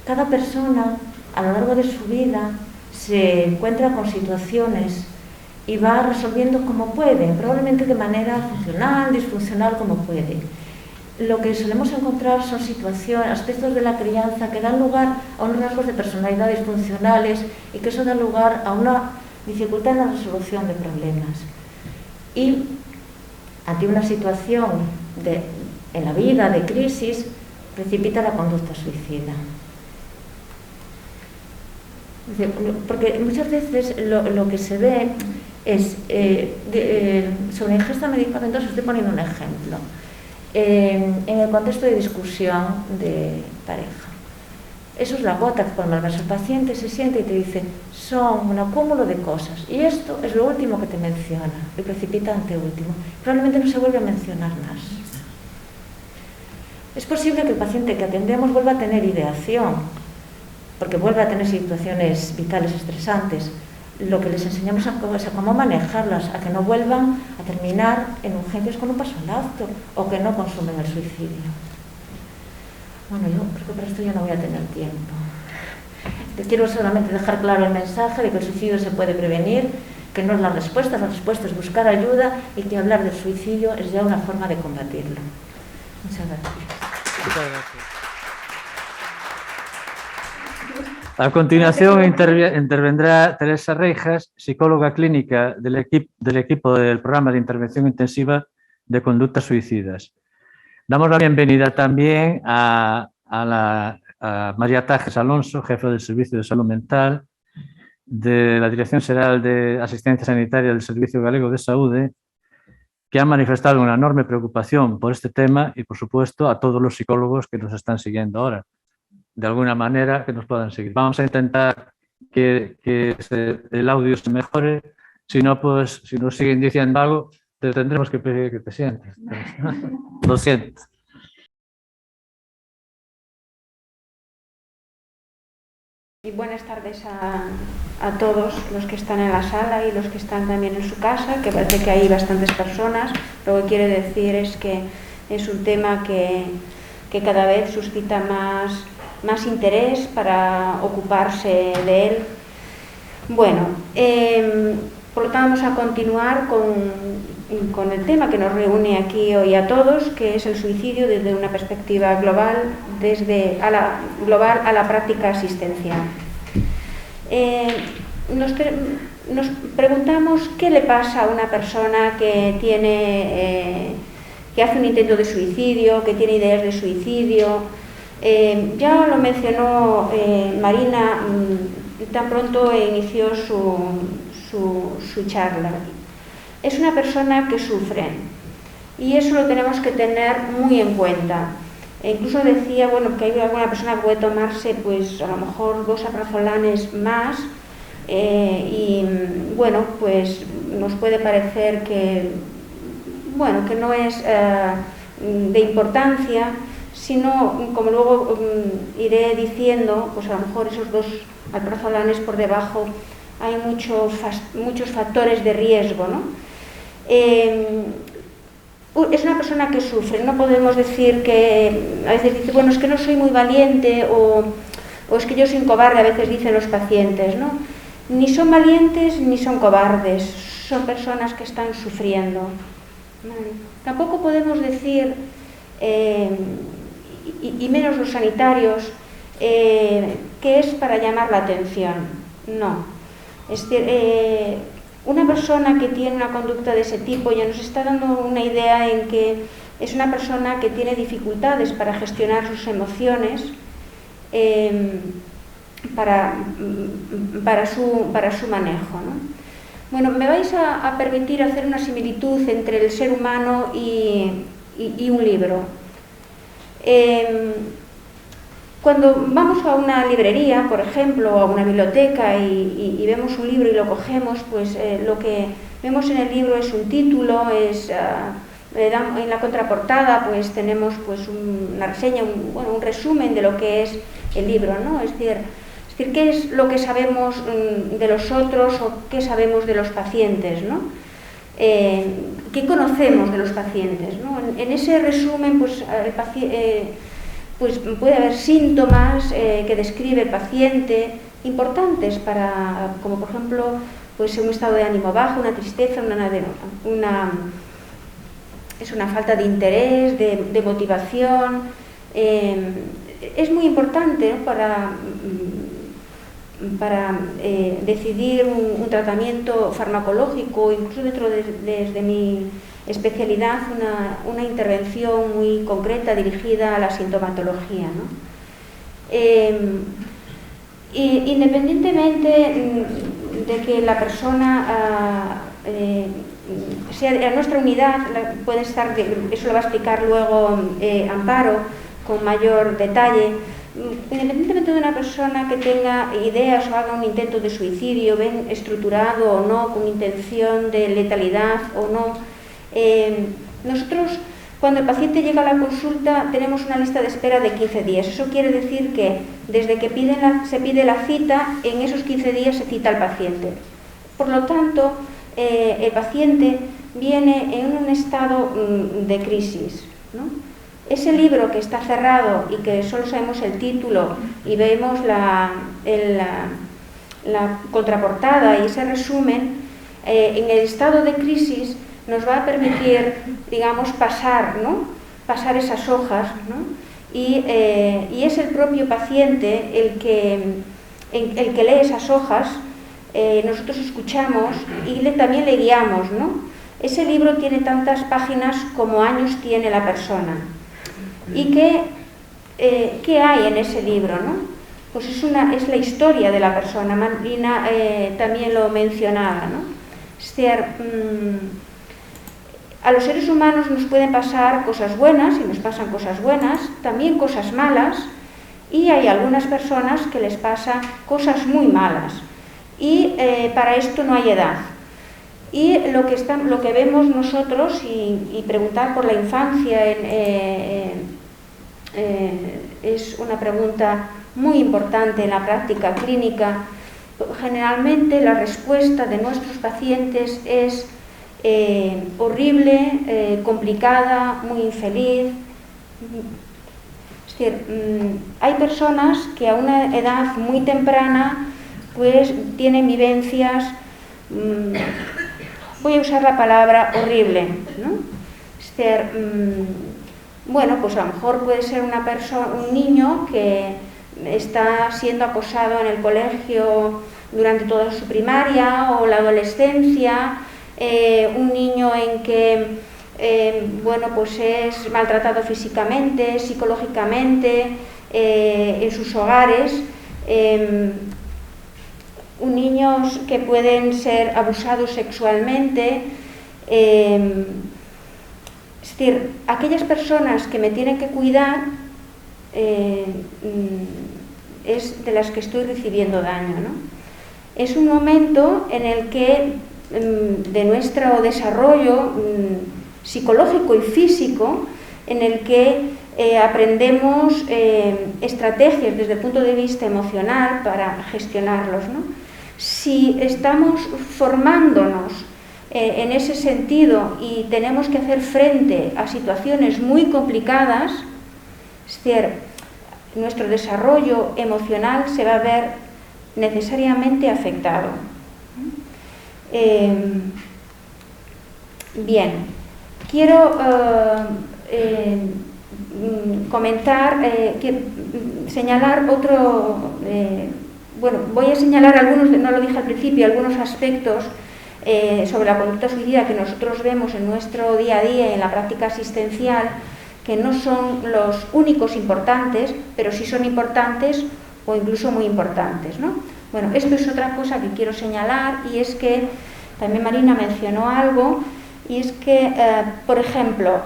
cada persona a lo largo de su vida se encuentra con situaciones y va resolviendo como puede, probablemente de manera funcional, disfuncional, como puede. Lo que solemos encontrar son situaciones, aspectos de la crianza que dan lugar a unos rasgos de personalidad disfuncionales y que eso da lugar a una dificultad en la resolución de problemas. Y ante una situación en la vida de crisis, precipita la conducta suicida. Porque muchas veces lo que se ve es, sobre ingesta medicamentosa, estoy poniendo un ejemplo, en el contexto de discusión de pareja. Eso es la gota que colma el vaso. El paciente se siente y te dice, son un acúmulo de cosas, y esto es lo último que te menciona, el precipitante último. Probablemente no se vuelve a mencionar más. Es posible que el paciente que atendemos vuelva a tener ideación, porque vuelve a tener situaciones vitales estresantes. Lo que les enseñamos es a cómo manejarlas, a que no vuelvan a terminar en urgencias con un paso al acto o que no consumen el suicidio. Bueno, yo creo que para esto ya no voy a tener tiempo. Te quiero solamente dejar claro el mensaje de que el suicidio se puede prevenir, que no es la respuesta es buscar ayuda y que hablar del suicidio es ya una forma de combatirlo. Muchas gracias. Muchas gracias. A continuación intervendrá Teresa Reijas, psicóloga clínica del equipo del programa de intervención intensiva de conductas suicidas. Damos la bienvenida también a María Tajes Alonso, jefe del Servicio de Salud Mental de la Dirección Xeral de Asistencia Sanitaria del Servicio Galego de Saúde, que han manifestado una enorme preocupación por este tema y, por supuesto, a todos los psicólogos que nos están siguiendo ahora. de alguna manera que nos puedan seguir. Vamos a intentar que el audio se mejore, si no, pues si nos siguen diciendo algo, te tendremos que pedir que te sientes. Lo siento. Y buenas tardes a todos los que están en la sala y los que están también en su casa, que parece que hay bastantes personas. Lo que quiere decir es que es un tema que cada vez suscita más interés para ocuparse de él. Bueno, por lo tanto vamos a continuar con el tema que nos reúne aquí hoy a todos, que es el suicidio desde una perspectiva global, global a la práctica asistencial. Nos preguntamos qué le pasa a una persona que hace un intento de suicidio, que tiene ideas de suicidio. Ya lo mencionó Marina tan pronto inició su charla. Es una persona que sufre y eso lo tenemos que tener muy en cuenta. E incluso decía, bueno, que hay alguna persona que puede tomarse, pues a lo mejor 2 alprazolanes más y bueno, pues nos puede parecer que, bueno, que no es de importancia, sino, como luego iré diciendo, pues a lo mejor esos 2 alprazolanes por debajo hay muchos factores de riesgo, ¿no? Es una persona que sufre, no podemos decir que, a veces dice, bueno, es que no soy muy valiente o es que yo soy un cobarde, a veces dicen los pacientes, ¿no? Ni son valientes ni son cobardes, son personas que están sufriendo. ¿Vale? Tampoco podemos decir, y menos los sanitarios, que es para llamar la atención. No. Es decir, una persona que tiene una conducta de ese tipo ya nos está dando una idea en que es una persona que tiene dificultades para gestionar sus emociones, para su manejo, ¿no? Bueno, me vais a permitir hacer una similitud entre el ser humano y un libro. Cuando vamos a una librería, por ejemplo, o a una biblioteca y vemos un libro y lo cogemos, pues lo que vemos en el libro es un título, en la contraportada pues tenemos pues una reseña, un resumen de lo que es el libro, ¿no? Es decir, qué es lo que sabemos de los otros o qué sabemos de los pacientes, ¿no? ¿Qué conocemos de los pacientes, ¿no? En ese resumen, pues pues puede haber síntomas que describe el paciente importantes como por ejemplo, pues un estado de ánimo bajo, una tristeza, es una falta de interés, de motivación. Es muy importante, ¿no? para decidir un tratamiento farmacológico, incluso desde mi especialidad, una intervención muy concreta dirigida a la sintomatología, ¿no? Independientemente de que la persona sea de nuestra unidad, puede estar, eso lo va a explicar luego Amparo con mayor detalle. Independientemente de una persona que tenga ideas o haga un intento de suicidio, bien estructurado o no, con intención de letalidad o no, nosotros, cuando el paciente llega a la consulta, tenemos una lista de espera de 15 días. Eso quiere decir que desde que se pide la cita, en esos 15 días se cita al paciente. Por lo tanto, el paciente viene en un estado de crisis, ¿no? Ese libro que está cerrado y que solo sabemos el título y vemos la contraportada y ese resumen, en el estado de crisis nos va a permitir, digamos, pasar esas hojas, ¿no? Y es el propio paciente el que lee esas hojas, nosotros escuchamos y también le guiamos, ¿no? Ese libro tiene tantas páginas como años tiene la persona. ¿Y qué hay en ese libro, ¿no? Pues es la historia de la persona. Marina también lo mencionaba, ¿no? Es decir, a los seres humanos nos pueden pasar cosas buenas, y nos pasan cosas buenas, también cosas malas, Y hay algunas personas que les pasa cosas muy malas y para esto no hay edad. Y lo que vemos nosotros, y preguntar por la infancia es una pregunta muy importante en la práctica clínica. Generalmente la respuesta de nuestros pacientes es horrible, complicada, muy infeliz. Es decir, hay personas que a una edad muy temprana pues tienen vivencias, voy a usar la palabra horrible, ¿no? Es decir, bueno, pues a lo mejor puede ser un niño que está siendo acosado en el colegio durante toda su primaria o la adolescencia, un niño en que bueno, pues es maltratado físicamente, psicológicamente, en sus hogares, niños que pueden ser abusados sexualmente. Es decir, aquellas personas que me tienen que cuidar es de las que estoy recibiendo daño, ¿no? Es un momento en el que de nuestro desarrollo psicológico y físico, en el que aprendemos estrategias desde el punto de vista emocional para gestionarlos, ¿no? Si estamos formándonos en ese sentido y tenemos que hacer frente a situaciones muy complicadas, es decir, nuestro desarrollo emocional se va a ver necesariamente afectado. Bien, quiero comentar, señalar otro, bueno, voy a señalar algunos, no lo dije al principio, algunos aspectos sobre la conducta suicida que nosotros vemos en nuestro día a día, en la práctica asistencial, que no son los únicos importantes, pero sí son importantes o incluso muy importantes, ¿no? Bueno, esto es otra cosa que quiero señalar, y es que también Marina mencionó algo, y es que, por ejemplo,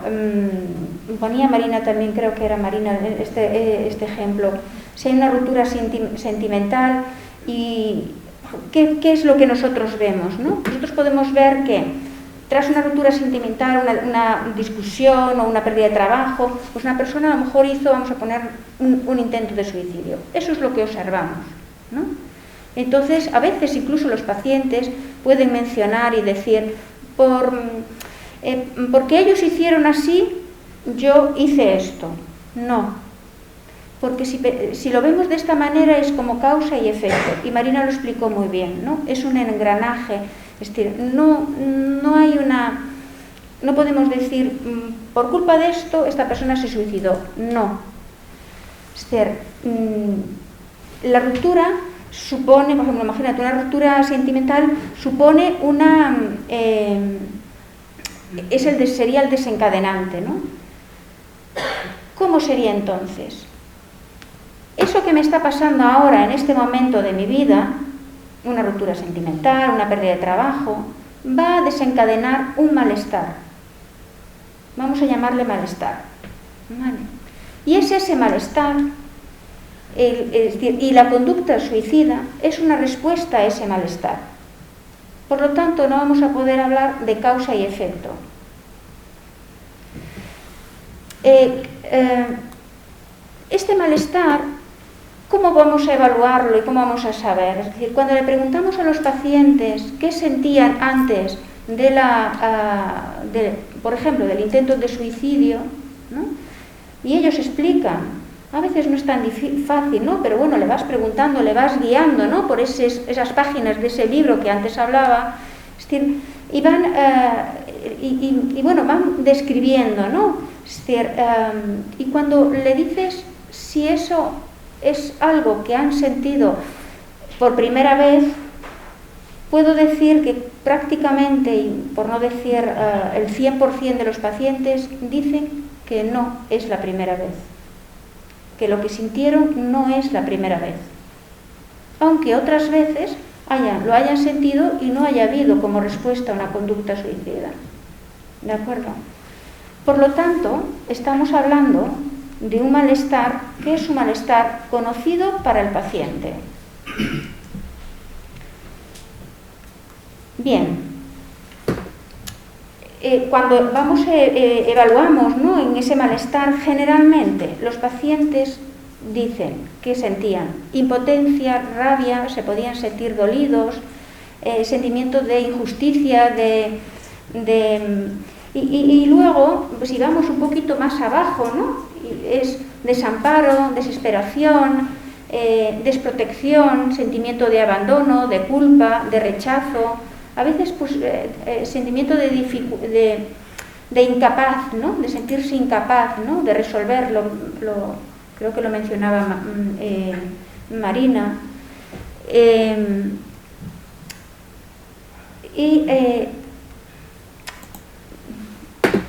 ponía Marina también, creo que era Marina este ejemplo, si hay una ruptura sentimental, y ¿qué es lo que nosotros vemos, ¿no? Nosotros podemos ver que tras una ruptura sentimental, una discusión o una pérdida de trabajo, pues una persona a lo mejor hizo, vamos a poner, un intento de suicidio. Eso es lo que observamos, ¿no? Entonces, a veces incluso los pacientes pueden mencionar y decir, porque ellos hicieron así, yo hice esto. No, porque si lo vemos de esta manera es como causa y efecto, y Marina lo explicó muy bien, ¿no? Es un engranaje, es decir, no podemos decir, por culpa de esto esta persona se suicidó, no. Es decir, la ruptura supone, por ejemplo, imagínate, una ruptura sentimental supone sería el desencadenante, ¿no? ¿Cómo sería entonces? Eso que me está pasando ahora, en este momento de mi vida, una ruptura sentimental, una pérdida de trabajo, va a desencadenar un malestar. Vamos a llamarle malestar, ¿vale? Y es ese malestar, y la conducta suicida es una respuesta a ese malestar. Por lo tanto, no vamos a poder hablar de causa y efecto. Este malestar, ¿cómo vamos a evaluarlo y cómo vamos a saber? Es decir, cuando le preguntamos a los pacientes qué sentían antes por ejemplo, del intento de suicidio, ¿no? Y ellos explican, a veces no es tan fácil, ¿no? Pero bueno, le vas preguntando, le vas guiando, ¿no? Por esas páginas de ese libro que antes hablaba, es decir, y van, bueno, van describiendo, ¿no? Es decir, y cuando le dices si eso es algo que han sentido por primera vez, puedo decir que prácticamente, y por no decir el 100% de los pacientes, dicen que no es la primera vez, que lo que sintieron no es la primera vez, aunque otras veces lo hayan sentido y no haya habido como respuesta una conducta suicida. ¿De acuerdo? Por lo tanto, estamos hablando de un malestar que es un malestar conocido para el paciente. Bien, cuando evaluamos, ¿no?, en ese malestar, generalmente los pacientes dicen que sentían impotencia, rabia, se podían sentir dolidos, sentimiento de injusticia, y luego, si vamos un poquito más abajo, ¿no?, es desamparo, desesperación, desprotección, sentimiento de abandono, de culpa, de rechazo, a veces pues, sentimiento de incapaz, ¿no?, de sentirse incapaz, ¿no?, de resolverlo, creo que lo mencionaba Marina.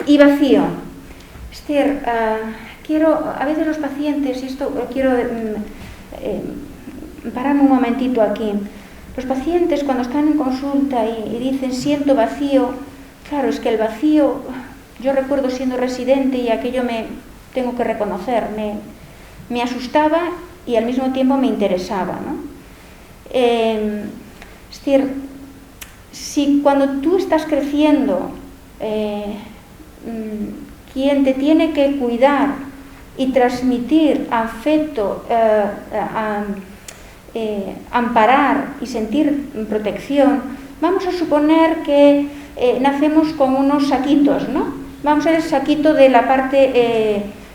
Y vacío. Es decir, a veces los pacientes, y esto quiero pararme un momentito aquí, los pacientes cuando están en consulta y dicen siento vacío, claro, es que el vacío, yo recuerdo siendo residente y aquello tengo que reconocer, me asustaba y al mismo tiempo me interesaba, ¿no? Es decir, si cuando tú estás creciendo, quien te tiene que cuidar y transmitir afecto, amparar y sentir protección, vamos a suponer que nacemos con unos saquitos, ¿no? Vamos a ver el saquito de la parte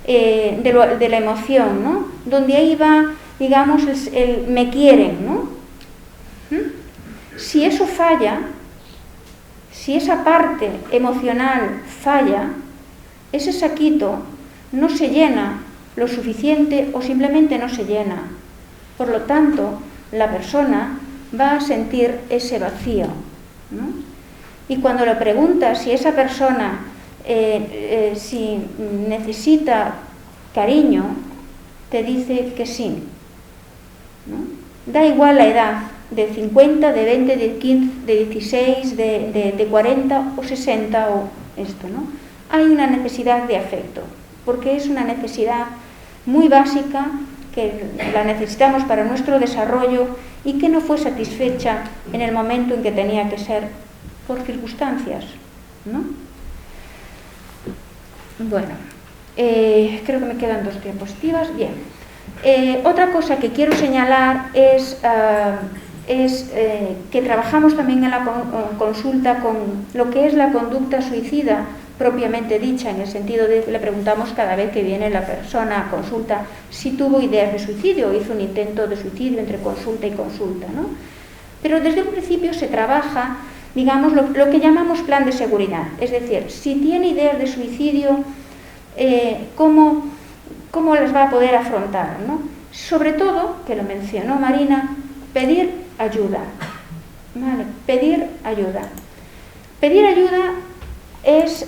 de la emoción, ¿no?, donde ahí va, digamos, el me quieren, ¿no? Si eso falla, si esa parte emocional falla, ese saquito no se llena lo suficiente o simplemente no se llena. Por lo tanto, la persona va a sentir ese vacío, ¿no? Y cuando le preguntas si esa persona si necesita cariño, te dice que sí, ¿no? Da igual la edad, de 50, de 20, de 15, de 16, de 40 o 60 o esto, ¿no? Hay una necesidad de afecto, porque es una necesidad muy básica que la necesitamos para nuestro desarrollo y que no fue satisfecha en el momento en que tenía que ser por circunstancias, ¿no? Bueno, creo que me quedan 2 diapositivas. Bien. Otra cosa que quiero señalar es que trabajamos también en la consulta con lo que es la conducta suicida propiamente dicha, en el sentido de que le preguntamos cada vez que viene la persona a consulta si tuvo ideas de suicidio o hizo un intento de suicidio entre consulta y consulta, ¿no? Pero desde un principio se trabaja, digamos, lo que llamamos plan de seguridad, es decir, si tiene ideas de suicidio, ¿cómo las va a poder afrontar, ¿no? Sobre todo, que lo mencionó Marina, pedir ayuda, ¿vale? Pedir ayuda. Pedir ayuda es,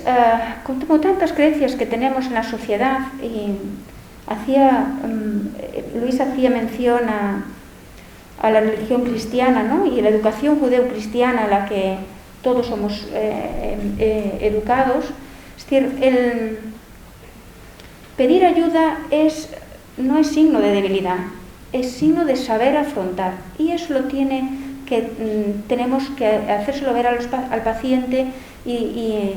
como tantas creencias que tenemos en la sociedad, y Luis hacía mención a la religión cristiana, ¿no?, y la educación judeo-cristiana a la que todos somos educados. Es decir, pedir ayuda no es signo de debilidad, es signo de saber afrontar, y eso tenemos que hacérselo ver al paciente y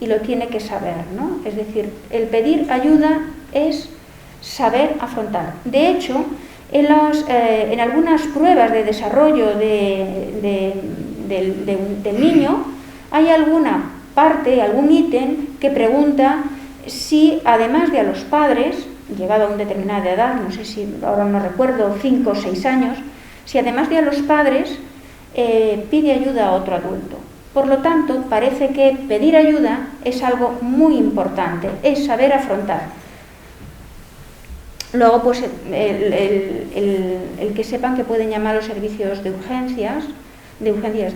lo tiene que saber, ¿no? Es decir, el pedir ayuda es saber afrontar. De hecho, en algunas pruebas de desarrollo del niño hay alguna parte, algún ítem que pregunta si además de a los padres, llegado a una determinada edad, no sé si ahora no recuerdo, 5 o 6 años, si además de a los padres pide ayuda a otro adulto. Por lo tanto, parece que pedir ayuda es algo muy importante, es saber afrontar. Luego, pues, el que sepan que pueden llamar a los servicios de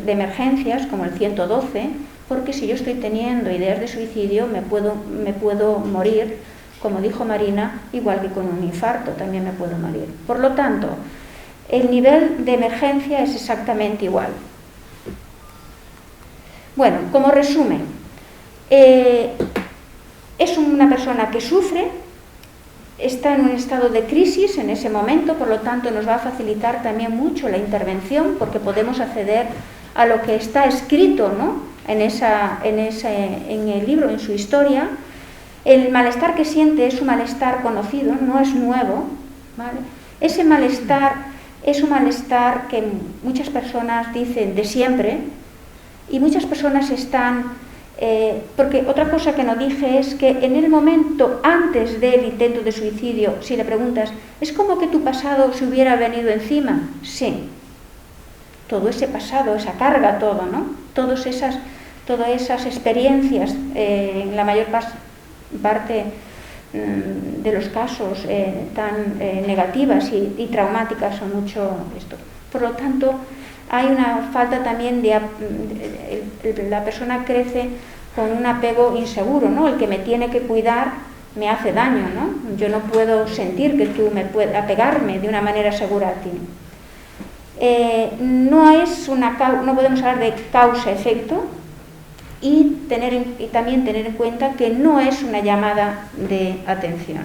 emergencias, como el 112, porque si yo estoy teniendo ideas de suicidio, me puedo morir, como dijo Marina, igual que con un infarto, también me puedo morir. Por lo tanto, el nivel de emergencia es exactamente igual. Bueno, como resumen, es una persona que sufre, está en un estado de crisis en ese momento, por lo tanto nos va a facilitar también mucho la intervención, porque podemos acceder a lo que está escrito, ¿no?, en el libro, en su historia. El malestar que siente es un malestar conocido, no es nuevo, ¿vale? Ese malestar es un malestar que muchas personas dicen de siempre, y muchas personas están... porque otra cosa que no dije es que en el momento antes del intento de suicidio, si le preguntas, ¿es como que tu pasado se hubiera venido encima? Sí. Todo ese pasado, esa carga, todo, ¿no? Todas esas experiencias, en la mayor parte de los casos tan negativas y traumáticas son mucho esto. Por lo tanto, hay una falta también de... la persona crece con un apego inseguro, ¿no? El que me tiene que cuidar me hace daño, ¿no? Yo no puedo sentir que tú me puedas apegarme de una manera segura a ti. No podemos hablar de causa-efecto y también tener en cuenta que no es una llamada de atención.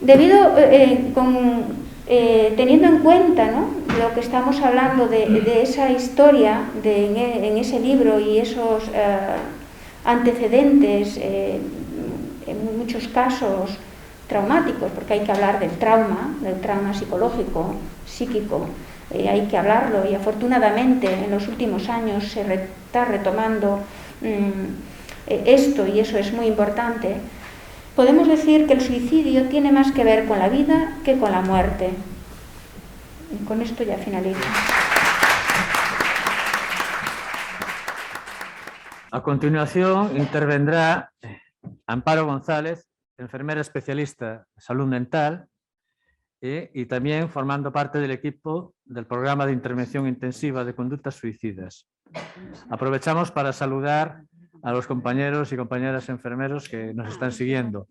Teniendo en cuenta, ¿no?, lo que estamos hablando de esa historia en ese libro y esos antecedentes, en muchos casos traumáticos, porque hay que hablar del trauma psicológico, psíquico, hay que hablarlo, y afortunadamente en los últimos años se está retomando esto, y eso es muy importante. Podemos decir que el suicidio tiene más que ver con la vida que con la muerte. Y con esto ya finalizo. A continuación intervendrá Amparo González, enfermera especialista de salud mental y también formando parte del equipo del programa de intervención intensiva de conductas suicidas. Aprovechamos para saludar a los compañeros y compañeras enfermeros que nos están siguiendo.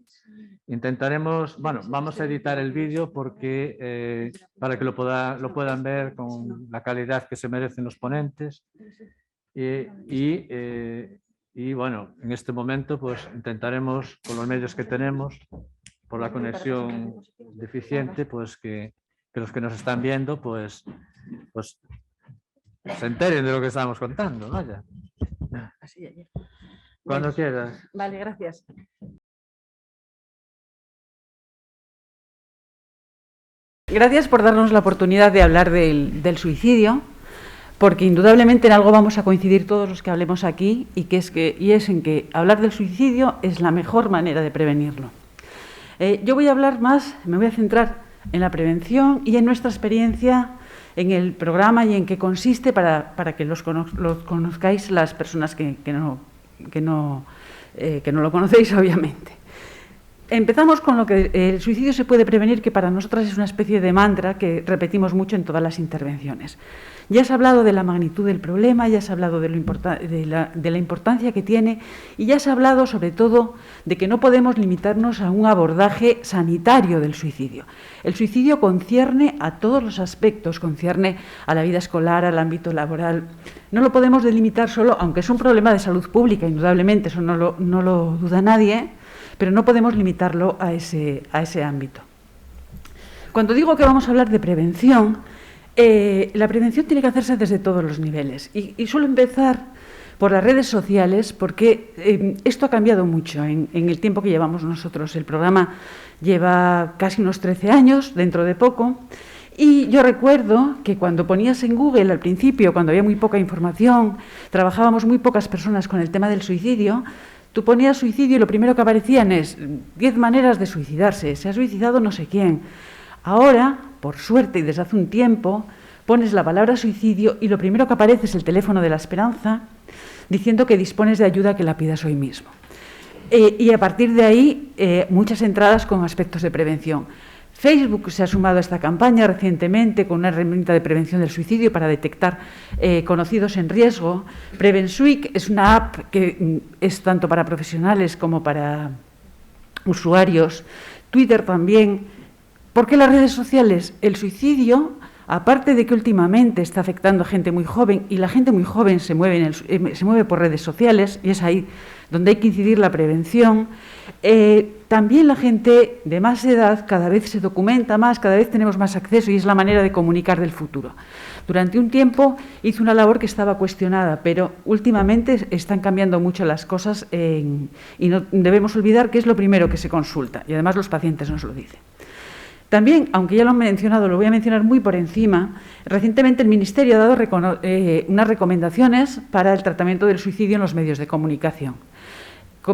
Intentaremos, vamos a editar el vídeo porque para que lo puedan ver con la calidad que se merecen los ponentes y bueno, en este momento pues intentaremos con los medios que tenemos, por la conexión deficiente, pues que los que nos están viendo pues se enteren de lo que estamos contando, vaya. Así ayer. Cuando quieras. Vale, gracias. Gracias por darnos la oportunidad de hablar del suicidio, porque indudablemente en algo vamos a coincidir todos los que hablemos aquí, y es en que hablar del suicidio es la mejor manera de prevenirlo. Yo voy a hablar más, me voy a centrar en la prevención y en nuestra experiencia en el programa y en qué consiste para que los conozcáis las personas que no lo conocéis, obviamente. Empezamos con lo que el suicidio se puede prevenir, que para nosotras es una especie de mantra que repetimos mucho en todas las intervenciones. Ya se ha hablado de la magnitud del problema, ya se ha hablado de la importancia que tiene, y ya se ha hablado sobre todo de que no podemos limitarnos a un abordaje sanitario del suicidio. El suicidio concierne a todos los aspectos, concierne a la vida escolar, al ámbito laboral. No lo podemos delimitar solo, aunque es un problema de salud pública, indudablemente, eso no lo duda nadie, pero no podemos limitarlo a ese ámbito. Cuando digo que vamos a hablar de prevención, la prevención tiene que hacerse desde todos los niveles. Y suelo empezar por las redes sociales, porque esto ha cambiado mucho en el tiempo que llevamos nosotros. El programa lleva casi unos 13 años, dentro de poco, y yo recuerdo que cuando ponías en Google al principio, cuando había muy poca información, trabajábamos muy pocas personas con el tema del suicidio. Tú ponías suicidio y lo primero que aparecían es 10 maneras de suicidarse, se ha suicidado no sé quién. Ahora, por suerte y desde hace un tiempo, pones la palabra suicidio y lo primero que aparece es el teléfono de la esperanza diciendo que dispones de ayuda, que la pidas hoy mismo. Y a partir de ahí, muchas entradas con aspectos de prevención. Facebook se ha sumado a esta campaña recientemente con una herramienta de prevención del suicidio para detectar conocidos en riesgo. Prevensweek es una app que es tanto para profesionales como para usuarios. Twitter también. ¿Por qué las redes sociales? El suicidio aparte de que últimamente está afectando a gente muy joven, y la gente muy joven se mueve por redes sociales, y es ahí donde hay que incidir la prevención, también la gente de más edad cada vez se documenta más, cada vez tenemos más acceso, y es la manera de comunicar del futuro. Durante un tiempo hizo una labor que estaba cuestionada, pero últimamente están cambiando mucho las cosas y no debemos olvidar que es lo primero que se consulta, y además los pacientes nos lo dicen. También, aunque ya lo han mencionado, lo voy a mencionar muy por encima, recientemente el Ministerio ha dado unas recomendaciones para el tratamiento del suicidio en los medios de comunicación.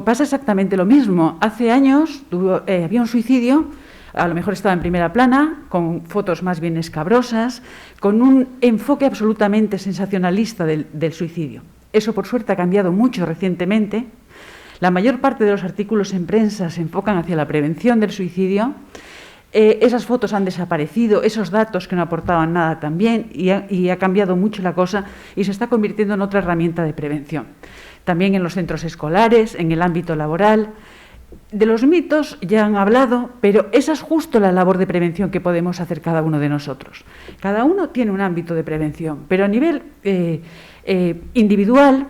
Pasa exactamente lo mismo. Hace años había un suicidio, a lo mejor estaba en primera plana, con fotos más bien escabrosas, con un enfoque absolutamente sensacionalista del suicidio. Eso, por suerte, ha cambiado mucho recientemente. La mayor parte de los artículos en prensa se enfocan hacia la prevención del suicidio. Esas fotos han desaparecido, esos datos que no aportaban nada también, y ha cambiado mucho la cosa y se está convirtiendo en otra herramienta de prevención. También en los centros escolares, en el ámbito laboral. De los mitos ya han hablado, pero esa es justo la labor de prevención que podemos hacer cada uno de nosotros. Cada uno tiene un ámbito de prevención, pero a nivel individual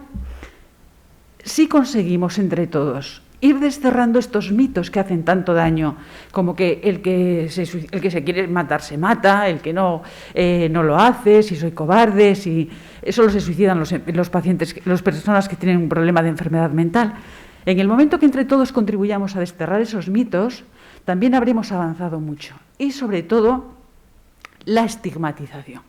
sí conseguimos entre todos ir desterrando estos mitos que hacen tanto daño, como que el que se quiere matar se mata, el que no lo hace, si soy cobarde, si solo se suicidan los pacientes, las personas que tienen un problema de enfermedad mental. En el momento que entre todos contribuyamos a desterrar esos mitos, también habremos avanzado mucho. Y sobre todo, la estigmatización.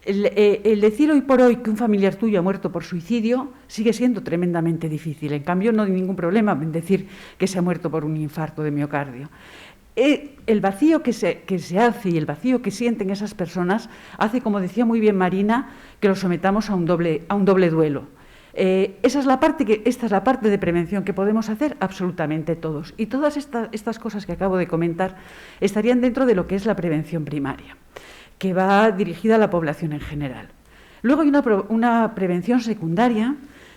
El decir hoy por hoy que un familiar tuyo ha muerto por suicidio sigue siendo tremendamente difícil. En cambio, no hay ningún problema en decir que se ha muerto por un infarto de miocardio. El vacío que se hace y el vacío que sienten esas personas hace, como decía muy bien Marina, que los sometamos a un doble duelo. Esta es la parte de prevención que podemos hacer absolutamente todos. Y todas estas cosas que acabo de comentar estarían dentro de lo que es la prevención primaria, que va dirigida a la población en general. Luego hay una prevención secundaria,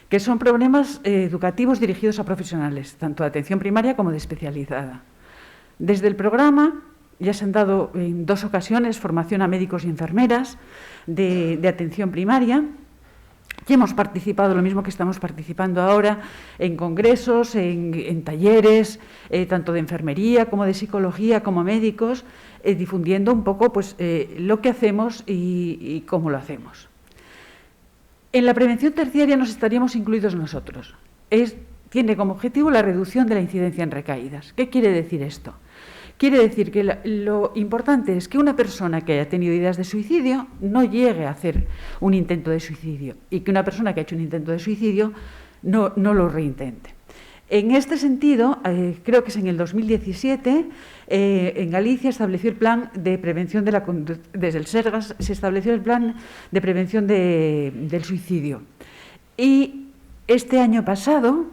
que son problemas educativos dirigidos a profesionales, tanto de atención primaria como de especializada. Desde el programa ya se han dado en 2 ocasiones formación a médicos y enfermeras de atención primaria. Ya hemos participado, lo mismo que estamos participando ahora, en congresos, en talleres, tanto de enfermería como de psicología, como médicos, difundiendo un poco lo que hacemos y cómo lo hacemos. En la prevención terciaria nos estaríamos incluidos nosotros. Tiene como objetivo la reducción de la incidencia en recaídas. ¿Qué quiere decir esto? Quiere decir que lo importante es que una persona que haya tenido ideas de suicidio no llegue a hacer un intento de suicidio, y que una persona que ha hecho un intento de suicidio no lo reintente. En este sentido, creo que es en el 2017, en Galicia estableció el plan de prevención desde el Sergas se estableció el plan de prevención del suicidio. Y este año pasado,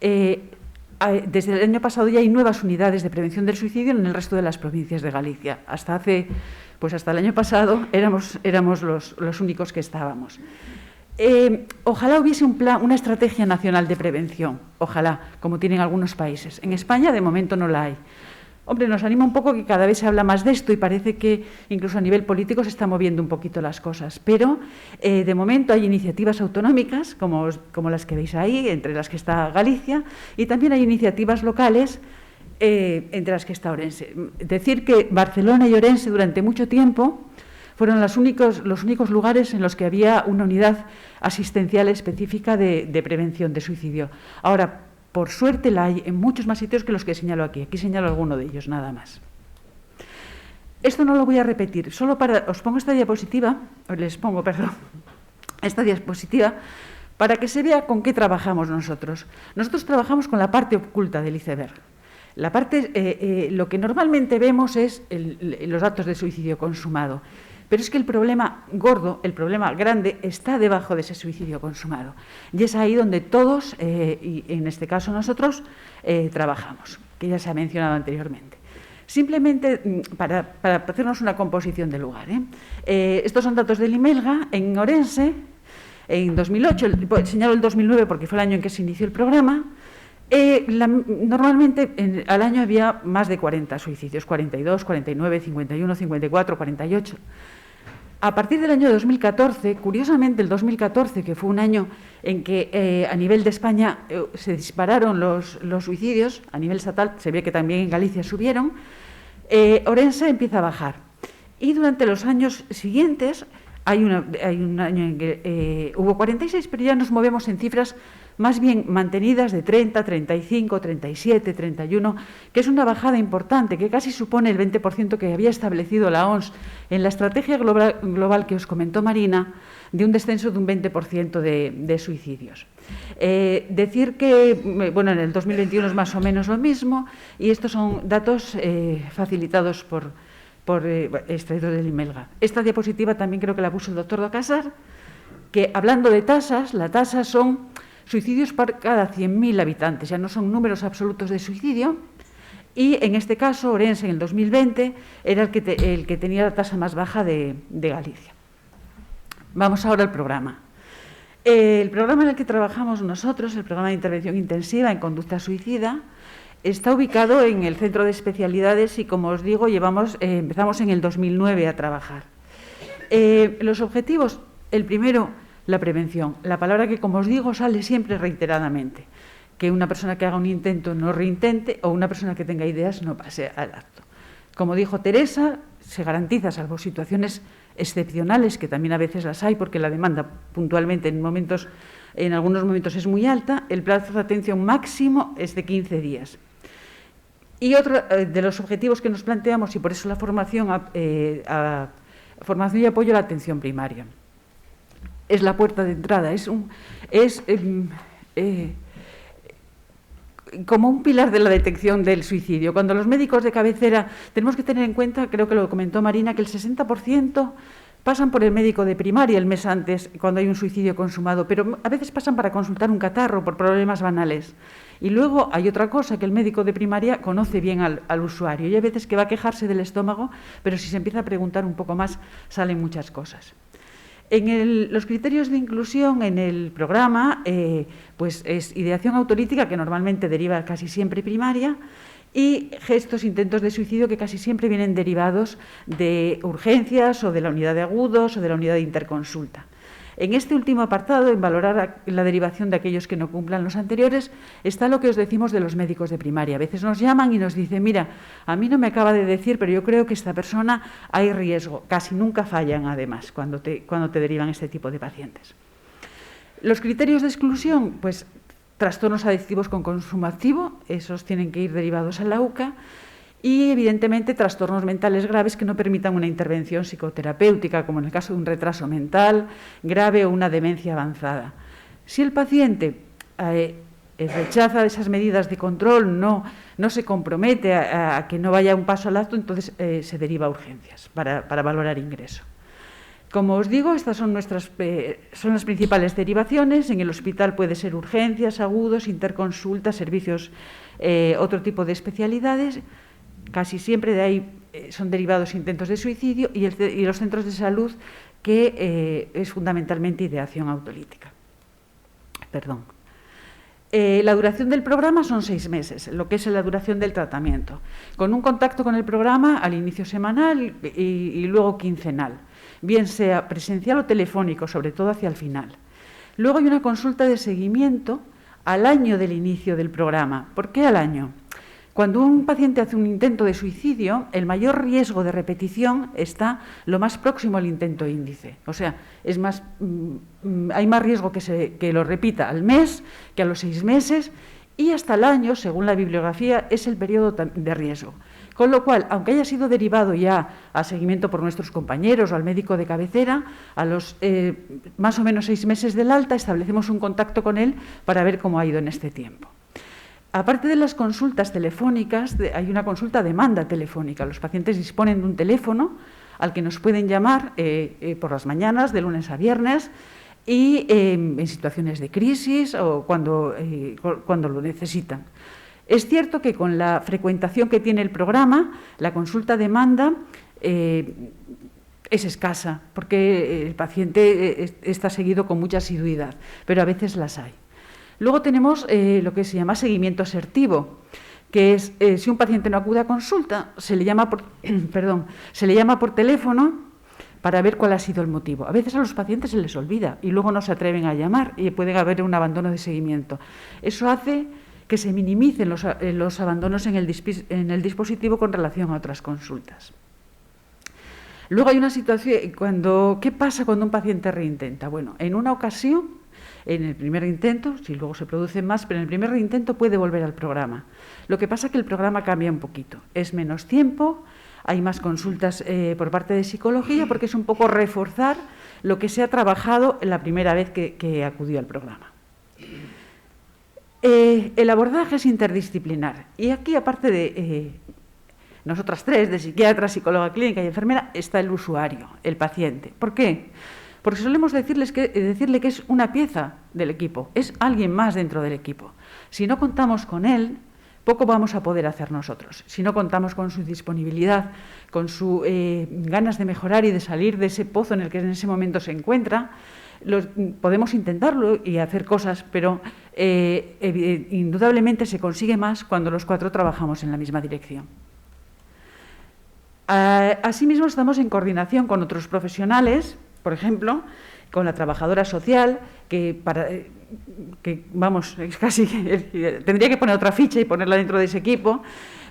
desde el año pasado ya hay nuevas unidades de prevención del suicidio en el resto de las provincias de Galicia. Hasta el año pasado éramos los únicos que estábamos. Ojalá hubiese una estrategia nacional de prevención, ojalá, como tienen algunos países. En España, de momento, no la hay. Hombre, nos anima un poco que cada vez se habla más de esto y parece que incluso a nivel político se están moviendo un poquito las cosas. Pero, de momento, hay iniciativas autonómicas, como las que veis ahí, entre las que está Galicia, y también hay iniciativas locales, entre las que está Ourense. Decir que Barcelona y Ourense durante mucho tiempo fueron los únicos lugares en los que había una unidad asistencial específica de prevención de suicidio. Ahora, por suerte, la hay en muchos más sitios que los que señalo aquí. Aquí señalo alguno de ellos, nada más. Esto no lo voy a repetir, os pongo esta diapositiva, esta diapositiva, para que se vea con qué trabajamos nosotros. Nosotros trabajamos con la parte oculta del iceberg. Lo que normalmente vemos es los datos de suicidio consumado. Pero es que el problema gordo, el problema grande, está debajo de ese suicidio consumado. Y es ahí donde todos, y en este caso nosotros, trabajamos, que ya se ha mencionado anteriormente. Simplemente para hacernos una composición del lugar. Estos son datos del IMELGA en Ourense, en 2008, señalo el 2009 porque fue el año en que se inició el programa. Normalmente al año había más de 40 suicidios, 42, 49, 51, 54, 48. A partir del año 2014, curiosamente el 2014, que fue un año en que a nivel de España se dispararon los suicidios, a nivel estatal se ve que también en Galicia subieron, Ourense empieza a bajar. Y durante los años siguientes, hay un año en que hubo 46, pero ya nos movemos en cifras más bien mantenidas de 30, 35, 37, 31, que es una bajada importante, que casi supone el 20% que había establecido la OMS en la estrategia global que os comentó Marina, de un descenso de un 20% de suicidios. Decir que, bueno, en el 2021 es más o menos lo mismo, y estos son datos facilitados por extraídos del IMELGA. Esta diapositiva también creo que la puso el doctor Docasar, que hablando de tasas, la tasa son suicidios por cada 100.000 habitantes, ya no son números absolutos de suicidio, y en este caso Ourense en el 2020 era el que tenía la tasa más baja de Galicia. Vamos ahora al programa. El programa en el que trabajamos nosotros, el programa de intervención intensiva en conducta suicida, está ubicado en el Centro de Especialidades y, como os digo, empezamos en el 2009 a trabajar. Los objetivos, el primero, la prevención. La palabra que, como os digo, sale siempre reiteradamente. Que una persona que haga un intento no reintente, o una persona que tenga ideas no pase al acto. Como dijo Teresa, se garantiza, salvo situaciones excepcionales, que también a veces las hay, porque la demanda puntualmente en algunos momentos es muy alta, el plazo de atención máximo es de 15 días. Y otro de los objetivos que nos planteamos, y por eso la formación y apoyo a la atención primaria. Es la puerta de entrada, como un pilar de la detección del suicidio. Cuando los médicos de cabecera, tenemos que tener en cuenta, creo que lo comentó Marina, que el 60% pasan por el médico de primaria el mes antes, cuando hay un suicidio consumado, pero a veces pasan para consultar un catarro por problemas banales. Y luego hay otra cosa, que el médico de primaria conoce bien al usuario, y hay veces que va a quejarse del estómago, pero si se empieza a preguntar un poco más, salen muchas cosas. En los criterios de inclusión en el programa, pues es ideación autolítica, que normalmente deriva casi siempre primaria, y gestos, intentos de suicidio, que casi siempre vienen derivados de urgencias o de la unidad de agudos o de la unidad de interconsulta. En este último apartado, en valorar la derivación de aquellos que no cumplan los anteriores, está lo que os decimos de los médicos de primaria. A veces nos llaman y nos dicen, mira, a mí no me acaba de decir, pero yo creo que esta persona hay riesgo. Casi nunca fallan, además, cuando te derivan este tipo de pacientes. Los criterios de exclusión, pues trastornos adictivos con consumo activo, esos tienen que ir derivados a la UCA, y evidentemente trastornos mentales graves que no permitan una intervención psicoterapéutica, como en el caso de un retraso mental grave o una demencia avanzada. Si el paciente rechaza esas medidas de control, no se compromete a que no vaya un paso al acto, entonces se deriva a urgencias para valorar ingreso. Como os digo, estas son son las principales derivaciones. En el hospital puede ser urgencias, agudos, interconsultas, servicios, otro tipo de especialidades. Casi siempre de ahí son derivados intentos de suicidio, y los centros de salud, que es fundamentalmente ideación autolítica. Perdón. La duración del programa son 6 meses, lo que es la duración del tratamiento, con un contacto con el programa al inicio semanal y luego quincenal, bien sea presencial o telefónico, sobre todo hacia el final. Luego hay una consulta de seguimiento al año del inicio del programa. ¿Por qué al año? Cuando un paciente hace un intento de suicidio, el mayor riesgo de repetición está lo más próximo al intento índice. O sea, hay más riesgo que lo repita al mes que a los 6 meses, y hasta el año, según la bibliografía, es el periodo de riesgo. Con lo cual, aunque haya sido derivado ya a seguimiento por nuestros compañeros o al médico de cabecera, a los más o menos 6 meses del alta establecemos un contacto con él para ver cómo ha ido en este tiempo. Aparte de las consultas telefónicas, hay una consulta a demanda telefónica. Los pacientes disponen de un teléfono al que nos pueden llamar por las mañanas, de lunes a viernes, y en situaciones de crisis o cuando lo necesitan. Es cierto que con la frecuentación que tiene el programa, la consulta a demanda es escasa, porque el paciente está seguido con mucha asiduidad, pero a veces las hay. Luego tenemos lo que se llama seguimiento asertivo, que es si un paciente no acude a consulta, se le llama por teléfono para ver cuál ha sido el motivo. A veces a los pacientes se les olvida y luego no se atreven a llamar y puede haber un abandono de seguimiento. Eso hace que se minimicen los abandonos en el dispositivo con relación a otras consultas. Luego hay una situación, ¿qué pasa cuando un paciente reintenta? Bueno, en una ocasión, en el primer intento, si luego se producen más, pero en el primer intento puede volver al programa. Lo que pasa es que el programa cambia un poquito. Es menos tiempo, hay más consultas por parte de psicología, porque es un poco reforzar lo que se ha trabajado la primera vez que acudió al programa. El abordaje es interdisciplinar. Y aquí, aparte de nosotras tres, de psiquiatra, psicóloga clínica y enfermera, está el usuario, el paciente. ¿Por qué? Porque solemos decirle que es una pieza del equipo, es alguien más dentro del equipo. Si no contamos con él, poco vamos a poder hacer nosotros. Si no contamos con su disponibilidad, con sus ganas de mejorar y de salir de ese pozo en el que en ese momento se encuentra, podemos intentarlo y hacer cosas, pero indudablemente se consigue más cuando los cuatro trabajamos en la misma dirección. Asimismo, estamos en coordinación con otros profesionales, por ejemplo, con la trabajadora social, que vamos, es casi tendría que poner otra ficha y ponerla dentro de ese equipo,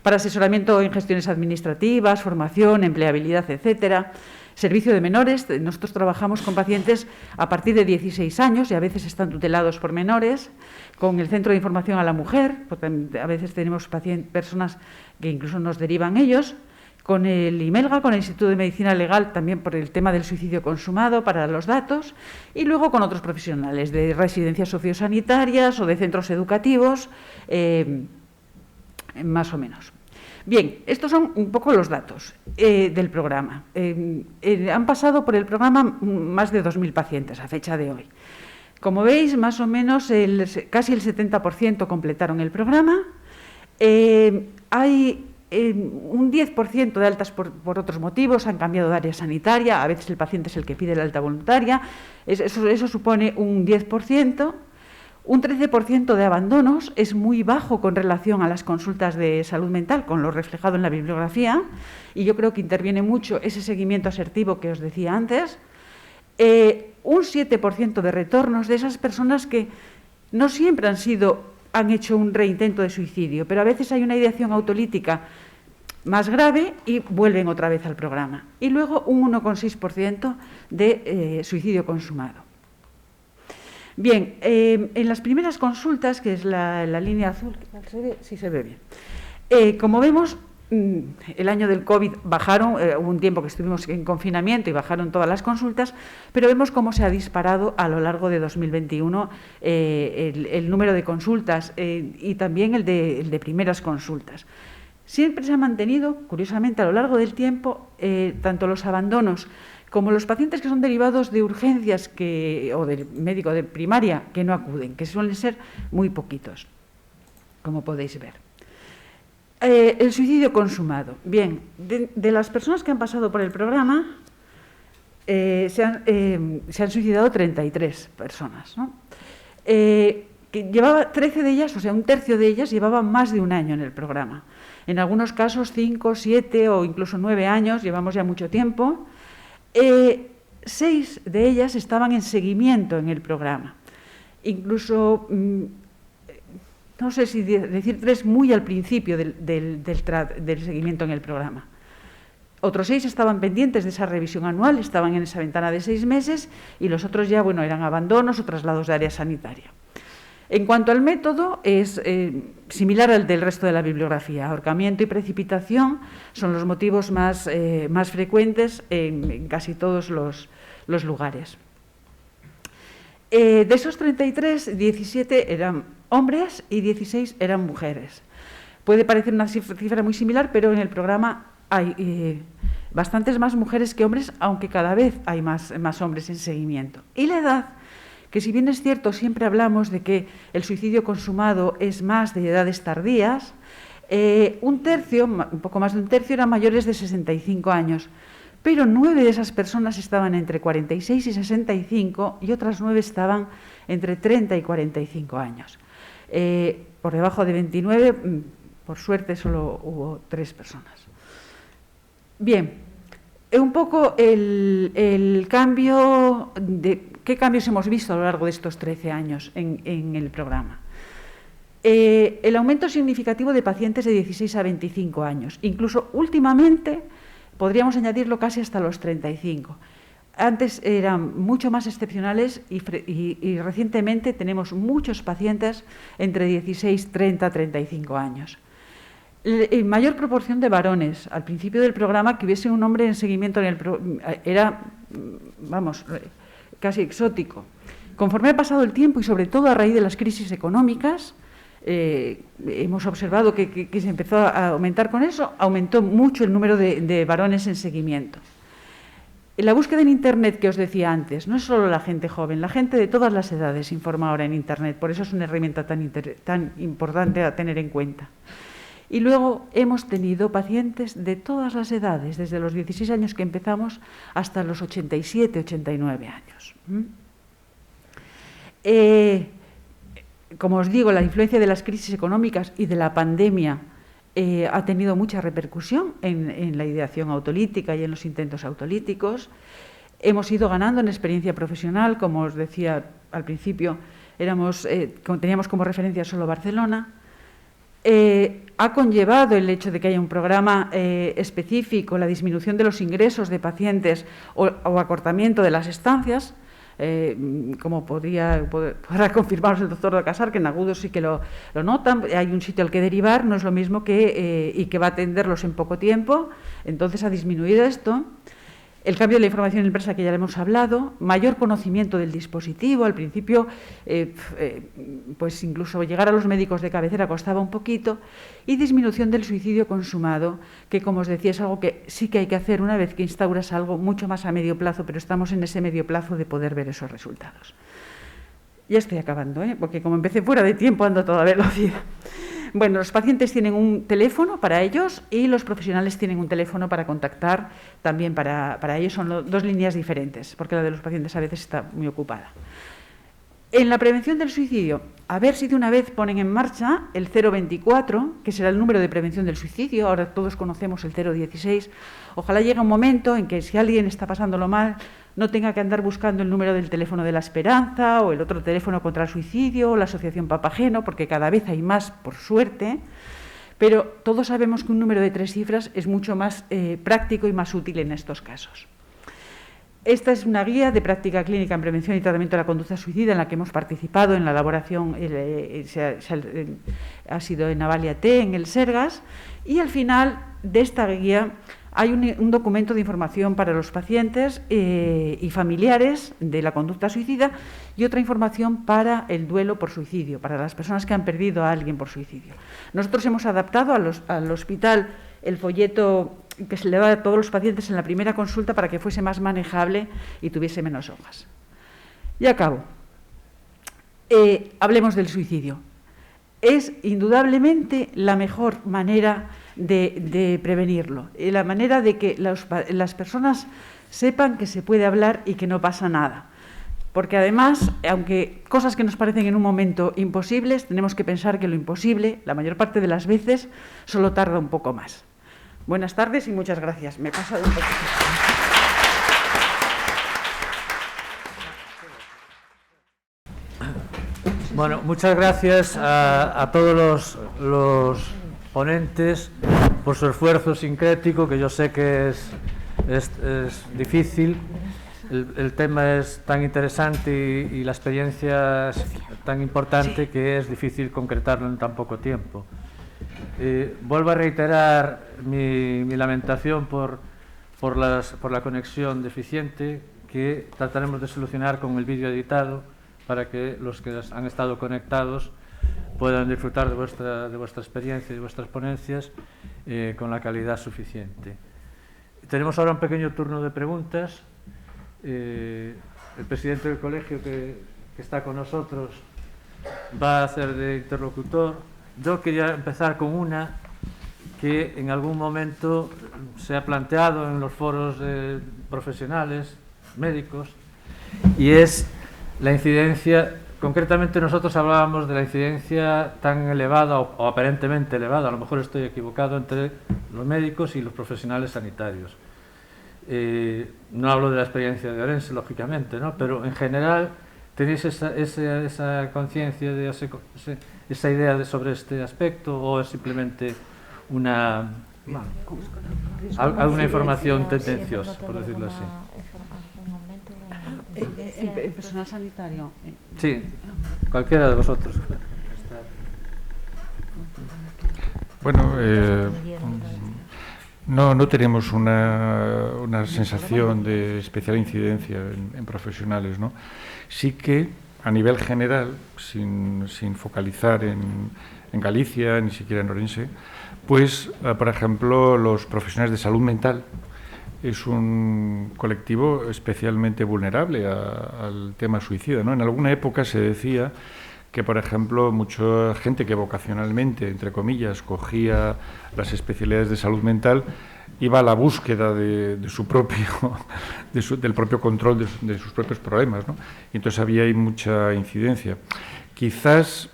para asesoramiento en gestiones administrativas, formación, empleabilidad, etcétera. Servicio de menores, nosotros trabajamos con pacientes a partir de 16 años y a veces están tutelados por menores, con el Centro de Información a la Mujer, porque a veces tenemos personas que incluso nos derivan ellos, con el IMELGA, con el Instituto de Medicina Legal, también por el tema del suicidio consumado para los datos, y luego con otros profesionales de residencias sociosanitarias o de centros educativos, más o menos. Bien, estos son un poco los datos del programa. Han pasado por el programa más de 2.000 pacientes a fecha de hoy. Como veis, más o menos casi el 70% completaron el programa. Hay un 10% de altas por otros motivos, han cambiado de área sanitaria, a veces el paciente es el que pide la alta voluntaria, eso supone un 10%. Un 13% de abandonos es muy bajo con relación a las consultas de salud mental, con lo reflejado en la bibliografía, y yo creo que interviene mucho ese seguimiento asertivo que os decía antes. Un 7% de retornos de esas personas que no siempre han hecho un reintento de suicidio, pero a veces hay una ideación autolítica más grave y vuelven otra vez al programa. Y luego un 1,6% de suicidio consumado. Bien, en las primeras consultas, que es la línea azul, sí se ve bien. Como vemos, el año del COVID bajaron, hubo un tiempo que estuvimos en confinamiento y bajaron todas las consultas, pero vemos cómo se ha disparado a lo largo de 2021 el número de consultas y también el de primeras consultas. Siempre se ha mantenido, curiosamente, a lo largo del tiempo, tanto los abandonos como los pacientes que son derivados de urgencias o del médico de primaria que no acuden, que suelen ser muy poquitos, como podéis ver. El suicidio consumado. Bien, de las personas que han pasado por el programa, se han suicidado 33 personas, ¿no? Que llevaba 13 de ellas, o sea, un tercio de ellas llevaban más de un año en el programa. En algunos casos 5, 7 o incluso 9 años, llevamos ya mucho tiempo. 6 de ellas estaban en seguimiento en el programa. Incluso, no sé si decir 3 muy al principio del seguimiento en el programa. Otros 6 estaban pendientes de esa revisión anual, estaban en esa ventana de 6 meses y los otros ya, bueno, eran abandonos o traslados de área sanitaria. En cuanto al método, es similar al del resto de la bibliografía. Ahorcamiento y precipitación son los motivos más frecuentes en casi todos los lugares. De esos 33, 17 eran hombres y 16 eran mujeres. Puede parecer una cifra muy similar, pero en el programa hay bastantes más mujeres que hombres, aunque cada vez hay más hombres en seguimiento. Y la edad, que si bien es cierto, siempre hablamos de que el suicidio consumado es más de edades tardías, un poco más de un tercio eran mayores de 65 años, pero 9 de esas personas estaban entre 46 y 65 y otras 9 estaban entre 30 y 45 años. Por debajo de 29, por suerte, solo hubo 3 personas. Bien, un pouco el cambio de qué cambios hemos visto a lo largo de estos 13 años en el programa. El aumento significativo de pacientes de 16 a 25 años, incluso últimamente podríamos añadirlo casi hasta los 35. Antes eran mucho más excepcionales y recientemente tenemos muchos pacientes entre 16, 30, 35 años. En mayor proporción de varones. Al principio del programa, que hubiese un hombre en seguimiento era, vamos, casi exótico. Conforme ha pasado el tiempo y sobre todo a raíz de las crisis económicas, hemos observado que se empezó a aumentar con eso, aumentó mucho el número de varones en seguimiento. La búsqueda en Internet que os decía antes, no es solo la gente joven, la gente de todas las edades informa ahora en Internet, por eso es una herramienta tan importante a tener en cuenta. Y luego hemos tenido pacientes de todas las edades, desde los 16 años que empezamos hasta los 87, 89 años. Como os digo, la influencia de las crisis económicas y de la pandemia ha tenido mucha repercusión en la ideación autolítica y en los intentos autolíticos. Hemos ido ganando en experiencia profesional, como os decía al principio, teníamos como referencia solo Barcelona. Ha conllevado el hecho de que haya un programa específico, la disminución de los ingresos de pacientes o acortamiento de las estancias, como podrá confirmaros el doctor Casar, que en agudos sí que lo notan, hay un sitio al que derivar, no es lo mismo y que va a atenderlos en poco tiempo, entonces ha disminuido esto. El cambio de la información impresa, que ya le hemos hablado, mayor conocimiento del dispositivo. Al principio, pues incluso llegar a los médicos de cabecera costaba un poquito, y disminución del suicidio consumado, que, como os decía, es algo que sí que hay que hacer una vez que instauras algo mucho más a medio plazo, pero estamos en ese medio plazo de poder ver esos resultados. Ya estoy acabando, porque como empecé fuera de tiempo ando a toda velocidad. Bueno, los pacientes tienen un teléfono para ellos y los profesionales tienen un teléfono para contactar también para ellos. Son dos líneas diferentes, porque la de los pacientes a veces está muy ocupada. En la prevención del suicidio, a ver si de una vez ponen en marcha el 024, que será el número de prevención del suicidio. Ahora todos conocemos el 016. Ojalá llegue un momento en que si alguien está pasándolo mal, no tenga que andar buscando el número del teléfono de la esperanza o el otro teléfono contra el suicidio o la asociación Papageno, porque cada vez hay más, por suerte. Pero todos sabemos que un número de 3 cifras es mucho más práctico y más útil en estos casos. Esta es una guía de práctica clínica en prevención y tratamiento de la conducta suicida en la que hemos participado en la elaboración, ha sido en Avalia T, en el Sergas, y al final de esta guía hay un documento de información para los pacientes y familiares de la conducta suicida y otra información para el duelo por suicidio, para las personas que han perdido a alguien por suicidio. Nosotros hemos adaptado al hospital el folleto que se le da a todos los pacientes en la primera consulta para que fuese más manejable y tuviese menos hojas. Y acabo. Hablemos del suicidio. Es indudablemente la mejor manera de prevenirlo, la manera de que las personas sepan que se puede hablar y que no pasa nada. Porque además, aunque cosas que nos parecen en un momento imposibles, tenemos que pensar que lo imposible, la mayor parte de las veces, solo tarda un poco más. Buenas tardes y muchas gracias. Me he pasado un poquito. Bueno, muchas gracias a todos los ponentes por su esfuerzo sincrético, que yo sé que es difícil. El tema es tan interesante y la experiencia es tan importante que es difícil concretarlo en tan poco tiempo. Vuelvo a reiterar mi lamentación por la conexión deficiente, que trataremos de solucionar con el vídeo editado para que los que han estado conectados puedan disfrutar de vuestra experiencia y de vuestras ponencias con la calidad suficiente. Tenemos ahora un pequeño turno de preguntas. El presidente del colegio que está con nosotros va a hacer de interlocutor. Yo quería empezar con una que en algún momento se ha planteado en los foros profesionales, médicos, y es la incidencia. Concretamente nosotros hablábamos de la incidencia tan elevada o aparentemente elevada, a lo mejor estoy equivocado, entre los médicos y los profesionales sanitarios. no hablo de la experiencia de Orense, lógicamente, ¿no? Pero en general, ¿tenéis esa conciencia, esa idea sobre este aspecto, o es simplemente alguna información tendenciosa, por decirlo así? ¿El personal sanitario? Sí, cualquiera de vosotros. Bueno, no tenemos una sensación de especial incidencia en profesionales, ¿no? Sí que, a nivel general, sin focalizar en Galicia, ni siquiera en Orense, pues, por ejemplo, los profesionales de salud mental es un colectivo especialmente vulnerable al tema suicida, ¿no? En alguna época se decía que, por ejemplo, mucha gente que vocacionalmente, entre comillas, cogía las especialidades de salud mental, iba a la búsqueda del propio control de sus propios problemas, ¿no? Y entonces había ahí mucha incidencia. Quizás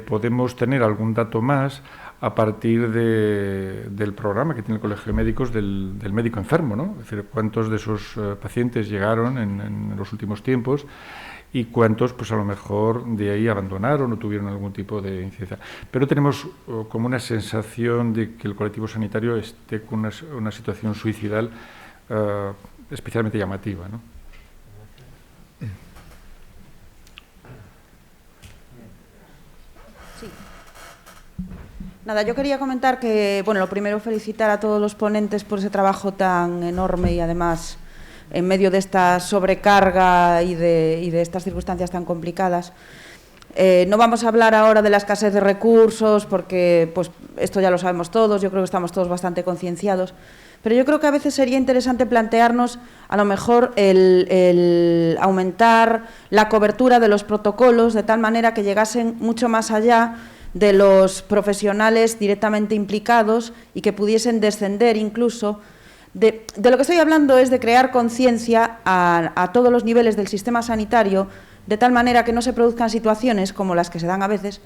podemos tener algún dato más a partir del programa que tiene el Colegio de Médicos del médico enfermo, ¿no? Es decir, cuántos de esos pacientes llegaron en los últimos tiempos y cuántos, pues a lo mejor de ahí abandonaron o tuvieron algún tipo de incidencia. Pero tenemos como una sensación de que el colectivo sanitario esté con una situación suicidal especialmente llamativa, ¿no? Nada, yo quería comentar que, bueno, lo primero felicitar a todos los ponentes por ese trabajo tan enorme y además en medio de esta sobrecarga y de estas circunstancias tan complicadas. No vamos a hablar ahora de la escasez de recursos porque pues esto ya lo sabemos todos, yo creo que estamos todos bastante concienciados, pero yo creo que a veces sería interesante plantearnos a lo mejor el aumentar la cobertura de los protocolos de tal manera que llegasen mucho más allá de los profesionales directamente implicados y que pudiesen descender incluso. De lo que estoy hablando es de crear conciencia a todos los niveles del sistema sanitario, de tal manera que no se produzcan situaciones como las que se dan a veces.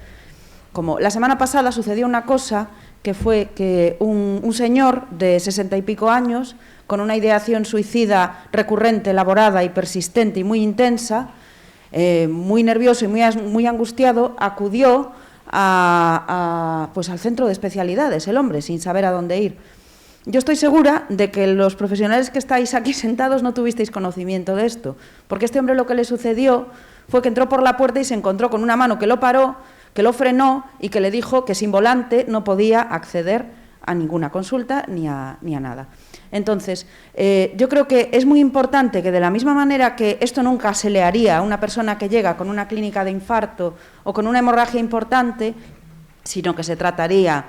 Como la semana pasada sucedió una cosa que fue que un señor de 60 y pico años, con una ideación suicida recurrente, elaborada y persistente y muy intensa, muy nervioso y muy angustiado, acudió pues al centro de especialidades, el hombre, sin saber a dónde ir. Yo estoy segura de que los profesionales que estáis aquí sentados no tuvisteis conocimiento de esto, porque este hombre lo que le sucedió fue que entró por la puerta y se encontró con una mano que lo paró, que lo frenó y que le dijo que sin volante no podía acceder a ninguna consulta ni a nada. Entonces, yo creo que es muy importante que de la misma manera que esto nunca se le haría a una persona que llega con una clínica de infarto o con una hemorragia importante, sino que se trataría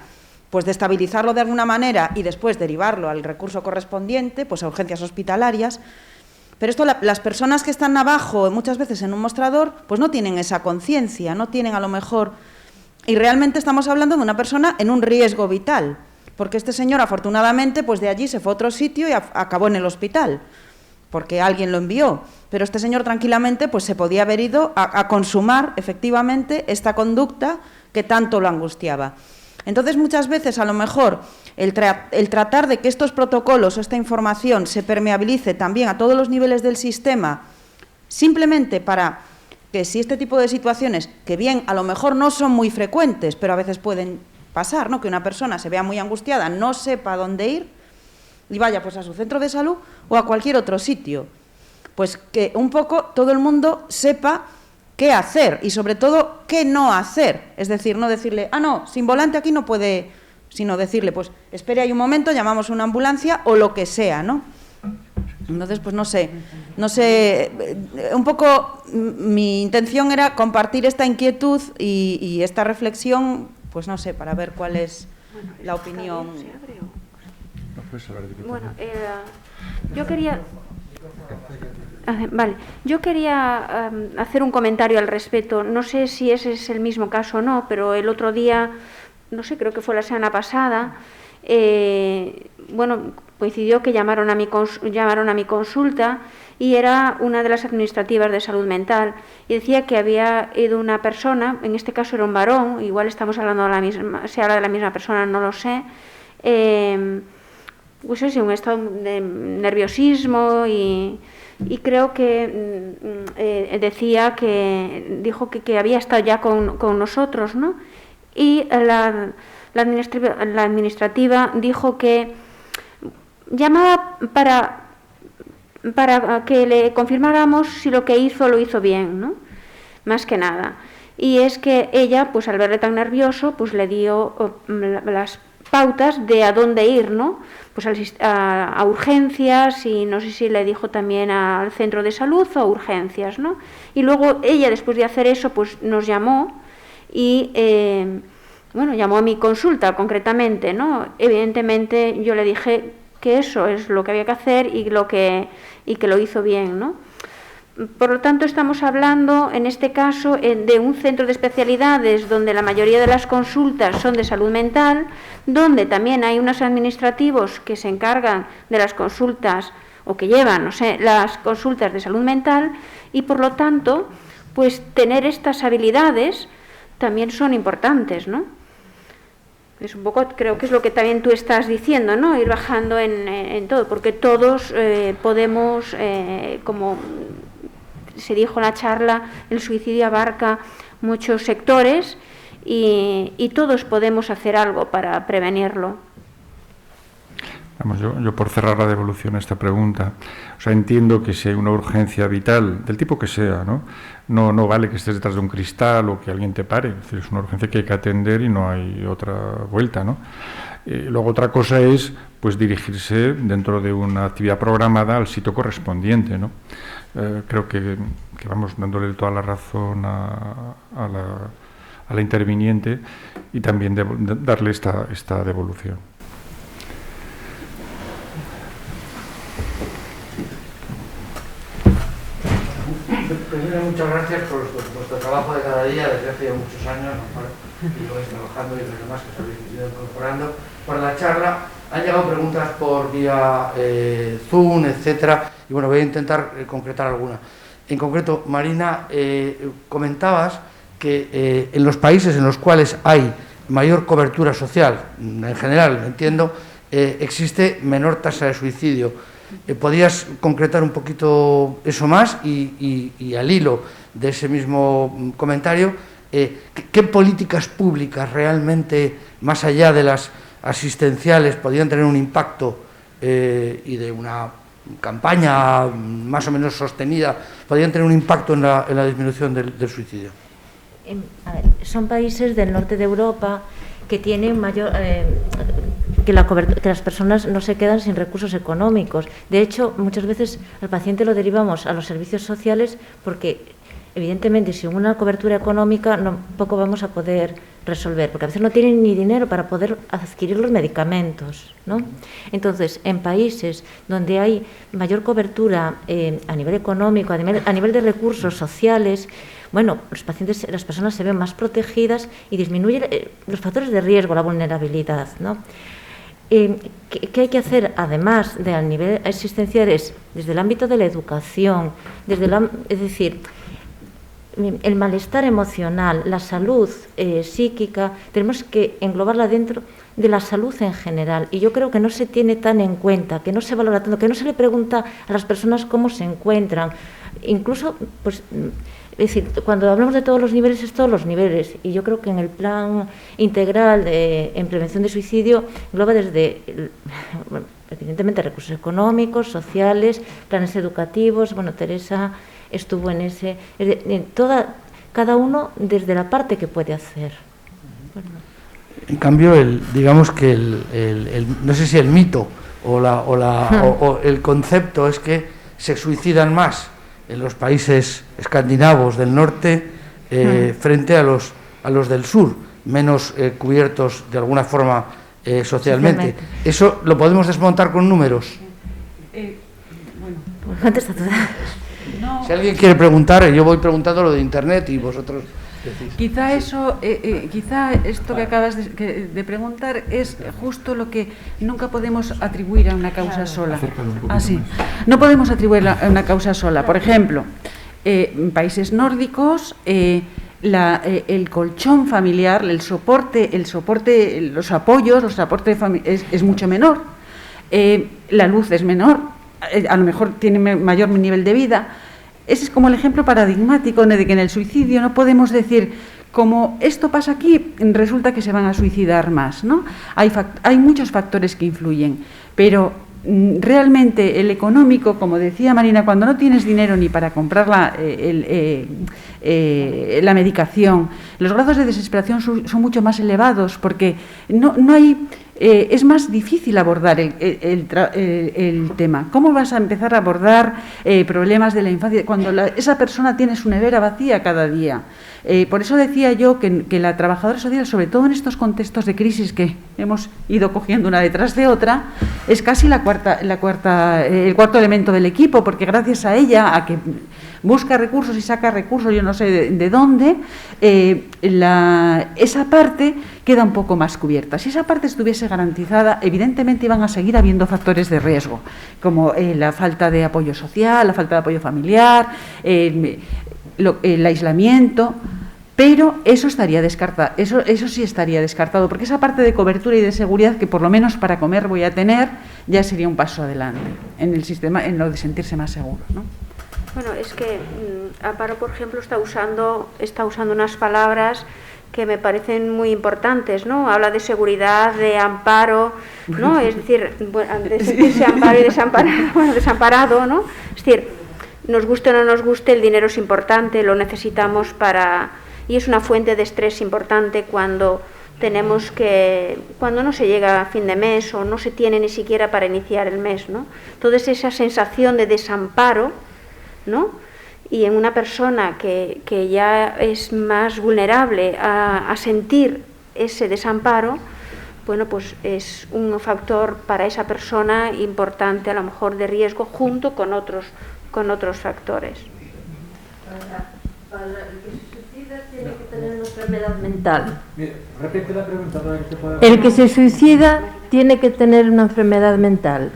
pues de estabilizarlo de alguna manera y después derivarlo al recurso correspondiente, pues a urgencias hospitalarias. Pero esto las personas que están abajo, muchas veces en un mostrador, pues no tienen esa conciencia, no tienen a lo mejor... Y realmente estamos hablando de una persona en un riesgo vital, porque este señor afortunadamente pues de allí se fue a otro sitio y acabó en el hospital, porque alguien lo envió. Pero este señor tranquilamente pues se podía haber ido a consumar efectivamente esta conducta que tanto lo angustiaba. Entonces, muchas veces, a lo mejor, el tratar de que estos protocolos o esta información se permeabilice también a todos los niveles del sistema, simplemente para que si este tipo de situaciones, que bien, a lo mejor no son muy frecuentes, pero a veces pueden pasar, ¿no? Que una persona se vea muy angustiada, no sepa dónde ir y vaya pues a su centro de salud o a cualquier otro sitio. Pues que un poco todo el mundo sepa qué hacer y sobre todo qué no hacer, es decir, no decirle, no, sin volante aquí no puede, sino decirle, pues espere ahí un momento, llamamos a una ambulancia o lo que sea, ¿no? Entonces, pues no sé, un poco mi intención era compartir esta inquietud y esta reflexión, pues no sé, para ver cuál es la opinión. Bueno, yo quería... Vale, yo quería hacer un comentario al respecto. No sé si ese es el mismo caso o no, pero el otro día, no sé, creo que fue la semana pasada, bueno, coincidió que llamaron a mi consulta y era una de las administrativas de salud mental y decía que había ido una persona, en este caso era un varón, igual estamos hablando de la misma, se habla de la misma persona, no lo sé, pues sí, un estado de nerviosismo y creo que decía que dijo que había estado ya con nosotros, ¿no? Y la administrativa dijo que llamaba para que le confirmáramos si lo que hizo lo hizo bien, ¿no? Más que nada. Y es que ella, pues al verle tan nervioso, pues le dio las pautas de a dónde ir, ¿no? Pues a urgencias, y no sé si le dijo también al centro de salud o a urgencias, ¿no? Y luego ella, después de hacer eso, pues nos llamó y, bueno, llamó a mi consulta concretamente, ¿no? Evidentemente yo le dije que eso es lo que había que hacer y que lo hizo bien, ¿no? Por lo tanto, estamos hablando, en este caso, de un centro de especialidades donde la mayoría de las consultas son de salud mental, donde también hay unos administrativos que se encargan de las consultas o que llevan, no sé, las consultas de salud mental, y por lo tanto, pues tener estas habilidades también son importantes, ¿no? Es un poco, creo que es lo que también tú estás diciendo, ¿no? Ir bajando en todo, porque todos podemos, como se dijo en la charla, el suicidio abarca muchos sectores y todos podemos hacer algo para prevenirlo. Vamos, yo por cerrar la devolución a esta pregunta, o sea, entiendo que si hay una urgencia vital, del tipo que sea, ¿no? No vale que estés detrás de un cristal o que alguien te pare, es decir, es una urgencia que hay que atender y no hay otra vuelta, ¿no? Luego otra cosa es, pues, dirigirse dentro de una actividad programada al sitio correspondiente, ¿no? Creo que vamos dándole toda la razón a la interviniente y también darle esta devolución. Primero, muchas gracias por vuestro trabajo de cada día desde hace ya muchos años, y lo vais trabajando, y los demás que os habéis ido incorporando. Para la charla han llegado preguntas por vía Zoom, etcétera, y bueno, voy a intentar concretar alguna. En concreto, Marina, comentabas que en los países en los cuales hay mayor cobertura social, en general, entiendo, existe menor tasa de suicidio. ¿Podrías concretar un poquito eso más? Y al hilo de ese mismo comentario, ¿qué políticas públicas realmente, más allá de las asistenciales, podrían tener un impacto y de una campaña más o menos sostenida, podrían tener un impacto en la disminución del suicidio? A ver, son países del norte de Europa que tienen mayor... que las personas no se quedan sin recursos económicos. De hecho, muchas veces al paciente lo derivamos a los servicios sociales porque, evidentemente, sin una cobertura económica poco vamos a poder resolver, porque a veces no tienen ni dinero para poder adquirir los medicamentos, ¿no? Entonces, en países donde hay mayor cobertura a nivel económico, a nivel de recursos sociales, bueno, las personas se ven más protegidas y disminuyen los factores de riesgo, la vulnerabilidad, ¿no? ¿Qué hay que hacer, además de a nivel asistencial, desde el ámbito de la educación, es decir, el malestar emocional, la salud psíquica, tenemos que englobarla dentro de la salud en general, y yo creo que no se tiene tan en cuenta, que no se valora tanto, que no se le pregunta a las personas cómo se encuentran, incluso, pues, es decir, cuando hablamos de todos los niveles, es todos los niveles, y yo creo que en el plan integral en prevención de suicidio engloba desde, bueno, evidentemente, recursos económicos, sociales, planes educativos. Bueno, Teresa estuvo en ese, cada uno desde la parte que puede hacer. Bueno. En cambio, digamos que no sé si el mito o el concepto es que se suicidan más en los países escandinavos del norte frente a los del sur, menos cubiertos de alguna forma socialmente. ¿Eso lo podemos desmontar con números? Bueno, contesta tú. No. Si alguien quiere preguntar, yo voy preguntando lo de Internet y vosotros decís. Quizá esto que acabas de preguntar es justo lo que nunca podemos atribuir a una causa sola. Sí. No podemos atribuir a una causa sola. Por ejemplo, en países nórdicos, el colchón familiar, el soporte, los apoyos, es mucho menor. la luz es menor, a lo mejor tiene mayor nivel de vida. Ese es como el ejemplo paradigmático de que en el suicidio no podemos decir, como esto pasa aquí, resulta que se van a suicidar más, ¿no? Hay muchos factores que influyen, pero realmente el económico, como decía Marina, cuando no tienes dinero ni para comprar la medicación, los grados de desesperación son mucho más elevados porque no hay... es más difícil abordar el tema. ¿Cómo vas a empezar a abordar problemas de la infancia cuando esa persona tiene su nevera vacía cada día? Por eso decía yo que la trabajadora social, sobre todo en estos contextos de crisis que hemos ido cogiendo una detrás de otra, es casi el cuarto elemento del equipo, porque gracias a ella, a que busca recursos y saca recursos, yo no sé de dónde, esa parte queda un poco más cubierta. Si esa parte estuviese garantizada, evidentemente iban a seguir habiendo factores de riesgo, como la falta de apoyo social, la falta de apoyo familiar, el aislamiento, pero eso estaría descartado, eso sí estaría descartado, porque esa parte de cobertura y de seguridad que por lo menos para comer voy a tener, ya sería un paso adelante en el sistema, en lo de sentirse más seguro, ¿no? Bueno, es que Amparo, por ejemplo, está usando unas palabras que me parecen muy importantes, ¿no? Habla de seguridad, de amparo, ¿no? Es decir, bueno, de sentirse amparo y desamparado, ¿no? Es decir, nos guste o no nos guste, el dinero es importante, lo necesitamos y es una fuente de estrés importante cuando no se llega a fin de mes o no se tiene ni siquiera para iniciar el mes, ¿no? Entonces esa sensación de desamparo, ¿no? Y en una persona que ya es más vulnerable a sentir ese desamparo, bueno, pues es un factor para esa persona importante, a lo mejor de riesgo, junto con otros factores. Para el que se suicida tiene que tener una enfermedad mental. Mira, repite la pregunta para que se pueda... El que se suicida tiene que tener una enfermedad mental.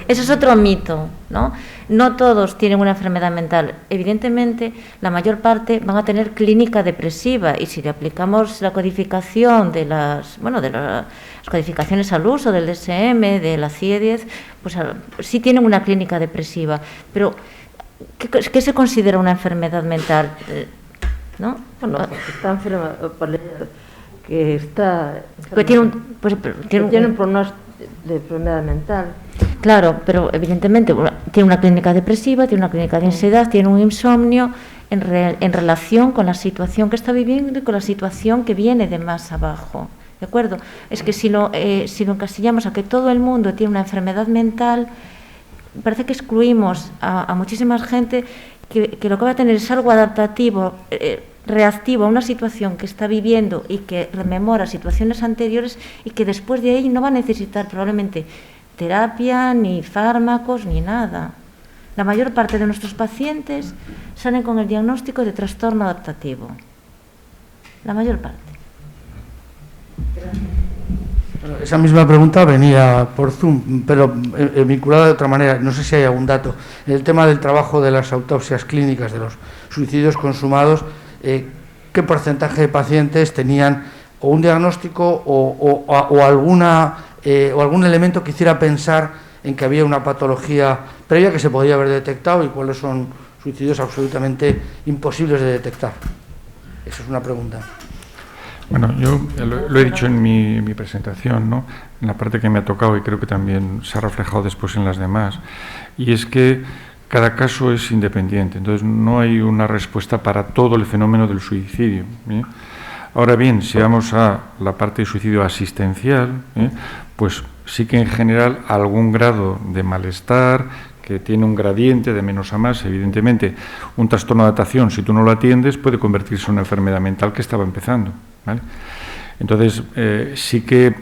Ese es otro mito, ¿no? No todos tienen una enfermedad mental. Evidentemente, la mayor parte van a tener clínica depresiva y si le aplicamos la codificación de las codificaciones al uso del DSM, de la CIE-10, pues sí tienen una clínica depresiva. Pero, ¿qué se considera una enfermedad mental? ¿No? Bueno, está enferma, que tiene un pronóstico de enfermedad mental. Claro, pero evidentemente tiene una clínica depresiva, tiene una clínica de ansiedad, tiene un insomnio en relación con la situación que está viviendo y con la situación que viene de más abajo. ¿De acuerdo? Es que si lo encasillamos a que todo el mundo tiene una enfermedad mental, parece que excluimos a muchísima gente que lo que va a tener es algo adaptativo, reactivo a una situación que está viviendo y que rememora situaciones anteriores y que después de ahí no va a necesitar probablemente terapia, ni fármacos, ni nada. La mayor parte de nuestros pacientes salen con el diagnóstico de trastorno adaptativo. La mayor parte. Bueno, esa misma pregunta venía por Zoom, pero vinculada de otra manera. No sé si hay algún dato. En el tema del trabajo de las autopsias clínicas de los suicidios consumados, ¿qué porcentaje de pacientes tenían o un diagnóstico o algún elemento que hiciera pensar en que había una patología previa que se podía haber detectado y cuáles son suicidios absolutamente imposibles de detectar? Esa es una pregunta. Bueno, yo lo he dicho en mi presentación, ¿no? En la parte que me ha tocado y creo que también se ha reflejado después en las demás, y es que cada caso es independiente, entonces no hay una respuesta para todo el fenómeno del suicidio, ¿eh? Ahora bien, si vamos a la parte de suicidio asistencial, pues sí que en general algún grado de malestar, que tiene un gradiente de menos a más, evidentemente un trastorno de adaptación, si tú no lo atiendes, puede convertirse en una enfermedad mental que estaba empezando, ¿vale? Entonces, sí que,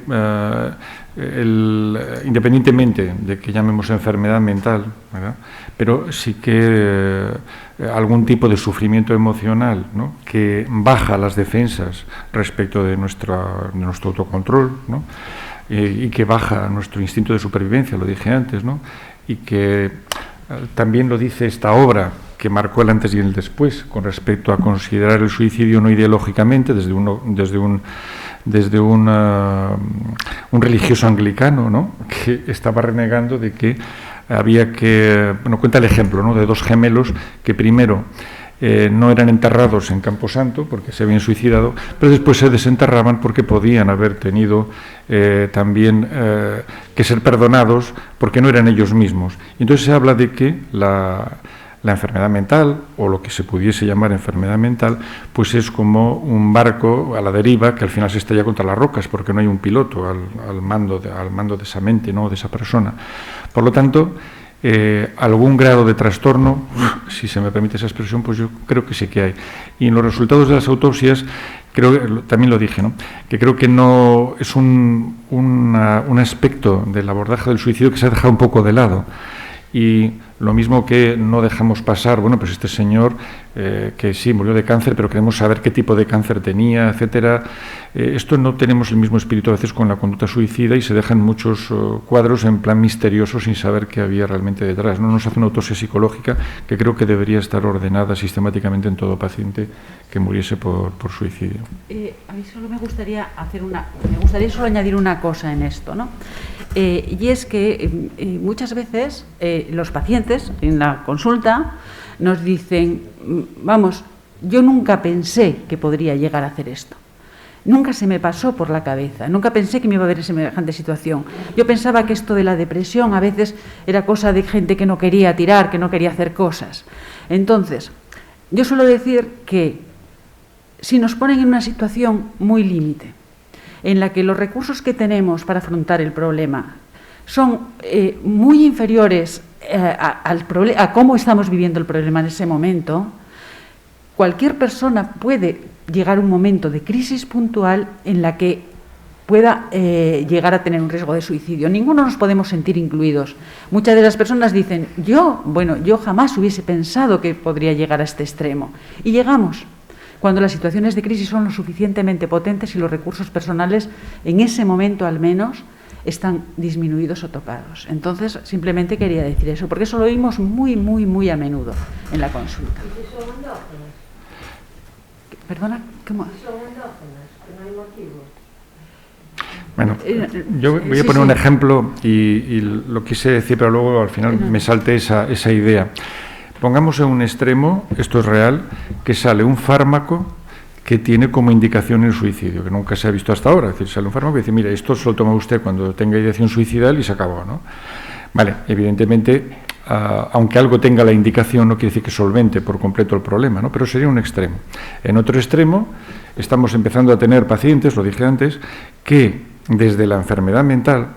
independientemente de que llamemos enfermedad mental, ¿verdad?, pero sí que algún tipo de sufrimiento emocional, ¿no?, que baja las defensas respecto de nuestro autocontrol, ¿no?, y que baja nuestro instinto de supervivencia, lo dije antes, ¿no?, y que también lo dice esta obra, que marcó el antes y el después con respecto a considerar el suicidio no ideológicamente desde un religioso anglicano, ¿no?, que estaba renegando de que había que... Bueno, cuenta el ejemplo, ¿no?, de dos gemelos que primero no eran enterrados en Camposanto porque se habían suicidado, pero después se desenterraban porque podían haber tenido también que ser perdonados porque no eran ellos mismos. Y entonces se habla de que la enfermedad mental, o lo que se pudiese llamar enfermedad mental, pues es como un barco a la deriva que al final se estrella contra las rocas porque no hay un piloto al mando de esa mente, ¿no?, de esa persona. Por lo tanto, algún grado de trastorno, si se me permite esa expresión, pues yo creo que sí que hay. Y en los resultados de las autopsias, creo, también lo dije, ¿no?, que creo que no es un aspecto del abordaje del suicidio que se ha dejado un poco de lado. Y lo mismo que no dejamos pasar, bueno, pues este señor que sí murió de cáncer, pero queremos saber qué tipo de cáncer tenía, etcétera. Esto no tenemos el mismo espíritu a veces con la conducta suicida y se dejan muchos cuadros en plan misterioso sin saber qué había realmente detrás. No nos hace una autopsia psicológica que creo que debería estar ordenada sistemáticamente en todo paciente que muriese por suicidio. A mí solo me gustaría solo añadir una cosa en esto, ¿no? Y es que muchas veces los pacientes en la consulta nos dicen, vamos, yo nunca pensé que podría llegar a hacer esto. Nunca se me pasó por la cabeza, nunca pensé que me iba a ver en semejante situación. Yo pensaba que esto de la depresión a veces era cosa de gente que no quería tirar, que no quería hacer cosas. Entonces, yo suelo decir que si nos ponen en una situación muy límite, en la que los recursos que tenemos para afrontar el problema son muy inferiores a cómo estamos viviendo el problema en ese momento, cualquier persona puede llegar a un momento de crisis puntual en la que pueda llegar a tener un riesgo de suicidio. Ninguno nos podemos sentir incluidos. Muchas de las personas dicen, yo jamás hubiese pensado que podría llegar a este extremo. Y llegamos. Cuando las situaciones de crisis son lo suficientemente potentes y los recursos personales, en ese momento al menos, están disminuidos o tocados. Entonces, simplemente quería decir eso, porque eso lo oímos muy, muy, muy a menudo en la consulta. ¿Y si son endógenas? ¿Perdona? ¿Cómo? ¿Si son endógenas? ¿Que no hay motivo? Bueno, yo voy a poner un ejemplo y lo quise decir, pero luego al final me salté esa idea. Pongamos en un extremo, esto es real, que sale un fármaco que tiene como indicación el suicidio, que nunca se ha visto hasta ahora. Es decir, sale un fármaco y dice, mira, esto se lo toma usted cuando tenga ideación suicidal y se acabó, ¿no? Vale, evidentemente, aunque algo tenga la indicación, no quiere decir que solvente por completo el problema, ¿no? Pero sería un extremo. En otro extremo, estamos empezando a tener pacientes, lo dije antes, que desde la enfermedad mental,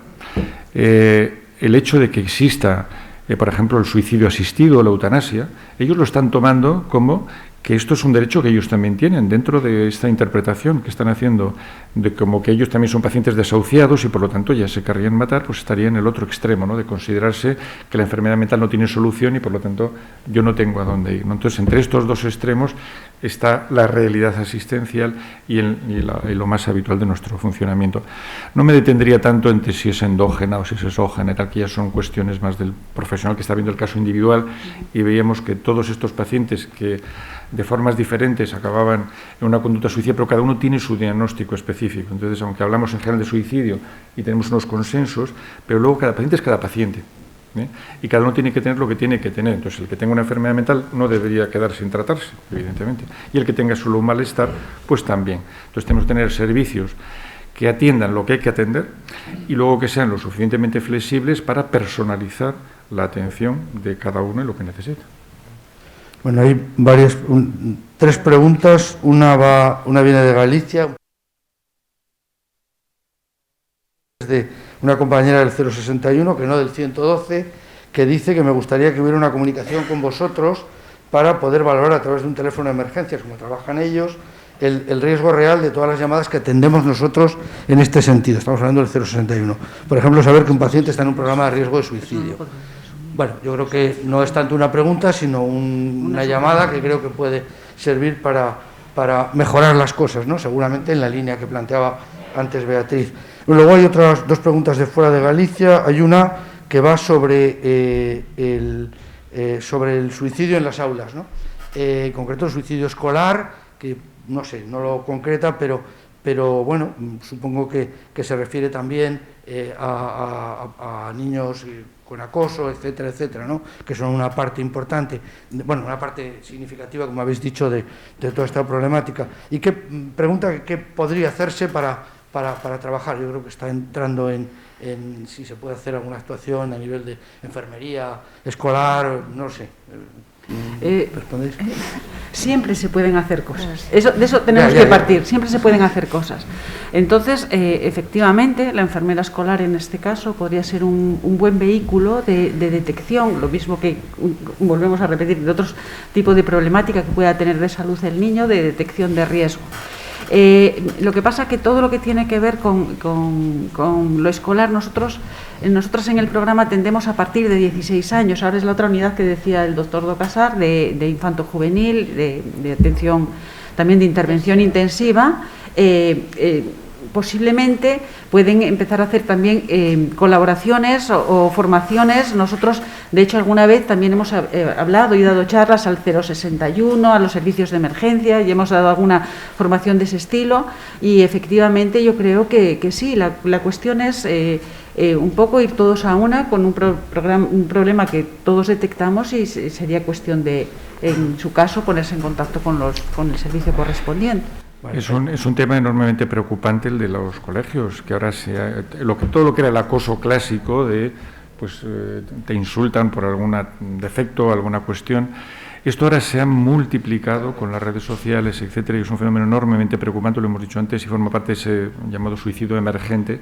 el hecho de que exista por ejemplo, el suicidio asistido o la eutanasia, ellos lo están tomando como que esto es un derecho que ellos también tienen dentro de esta interpretación que están haciendo de como que ellos también son pacientes desahuciados y por lo tanto ya se querrían matar, pues estaría en el otro extremo, ¿no?, de considerarse que la enfermedad mental no tiene solución y por lo tanto yo no tengo a dónde ir, ¿no? Entonces, entre estos dos extremos está la realidad asistencial y lo más habitual de nuestro funcionamiento. No me detendría tanto entre si es endógena o si es exógena, tal, que ya son cuestiones más del profesional que está viendo el caso individual, y veíamos que todos estos pacientes que de formas diferentes acababan en una conducta suicida, pero cada uno tiene su diagnóstico específico. Entonces, aunque hablamos en general de suicidio y tenemos unos consensos, pero luego cada paciente es cada paciente, ¿eh? Y cada uno tiene que tener lo que tiene que tener. Entonces, el que tenga una enfermedad mental no debería quedar sin tratarse, evidentemente, y el que tenga solo un malestar, pues también. Entonces, tenemos que tener servicios que atiendan lo que hay que atender y luego que sean lo suficientemente flexibles para personalizar la atención de cada uno en lo que necesita. Bueno, hay tres preguntas. Una viene de Galicia, de una compañera del 061, que no del 112, que dice que me gustaría que hubiera una comunicación con vosotros para poder valorar a través de un teléfono de emergencias, como trabajan ellos, el riesgo real de todas las llamadas que atendemos nosotros en este sentido. Estamos hablando del 061. Por ejemplo, saber que un paciente está en un programa de riesgo de suicidio. Bueno, yo creo que no es tanto una pregunta, sino una llamada que creo que puede servir para mejorar las cosas, ¿no? Seguramente en la línea que planteaba antes Beatriz. Luego hay otras dos preguntas de fuera de Galicia. Hay una que va sobre sobre el suicidio en las aulas, ¿no? En concreto el suicidio escolar, que no sé, no lo concreta, pero bueno, supongo que se refiere también a niños con acoso, etcétera, etcétera, ¿no? Que son una parte importante, bueno, una parte significativa, como habéis dicho, de toda esta problemática. Y pregunta qué podría hacerse para trabajar. Yo creo que está entrando en si se puede hacer alguna actuación a nivel de enfermería escolar, no sé. ¿Respondéis? Siempre se pueden hacer cosas. De eso tenemos que partir. Siempre se pueden hacer cosas. Entonces, efectivamente, la enfermera escolar en este caso podría ser un buen vehículo de detección, lo mismo que, volvemos a repetir, de otros tipos de problemática que pueda tener de salud el niño, de detección de riesgo. Lo que pasa es que todo lo que tiene que ver con lo escolar, nosotros en el programa tendemos a partir de 16 años, ahora es la otra unidad que decía el doctor Docasar, de infanto-juvenil, de atención, también de intervención intensiva, posiblemente pueden empezar a hacer también colaboraciones o formaciones. Nosotros, de hecho, alguna vez también hemos hablado y dado charlas al 061, a los servicios de emergencia, y hemos dado alguna formación de ese estilo, y efectivamente yo creo que sí, la cuestión es un poco ir todos a una con un problema que todos detectamos, y sería cuestión de, en su caso, ponerse en contacto con el servicio correspondiente. Es un tema enormemente preocupante el de los colegios, que ahora todo lo que era el acoso clásico de pues te insultan por algún defecto, alguna cuestión, esto ahora se ha multiplicado con las redes sociales, etcétera, y es un fenómeno enormemente preocupante, lo hemos dicho antes, y forma parte de ese llamado suicidio emergente,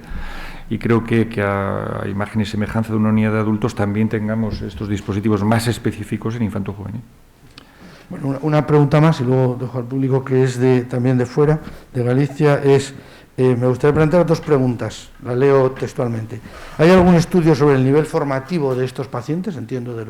y creo que a imagen y semejanza de una unidad de adultos también tengamos estos dispositivos más específicos en infanto-juvenil. Bueno, una pregunta más y luego dejo al público, que es también de fuera, de Galicia, me gustaría plantear dos preguntas, la leo textualmente. ¿Hay algún estudio sobre el nivel formativo de estos pacientes? Entiendo el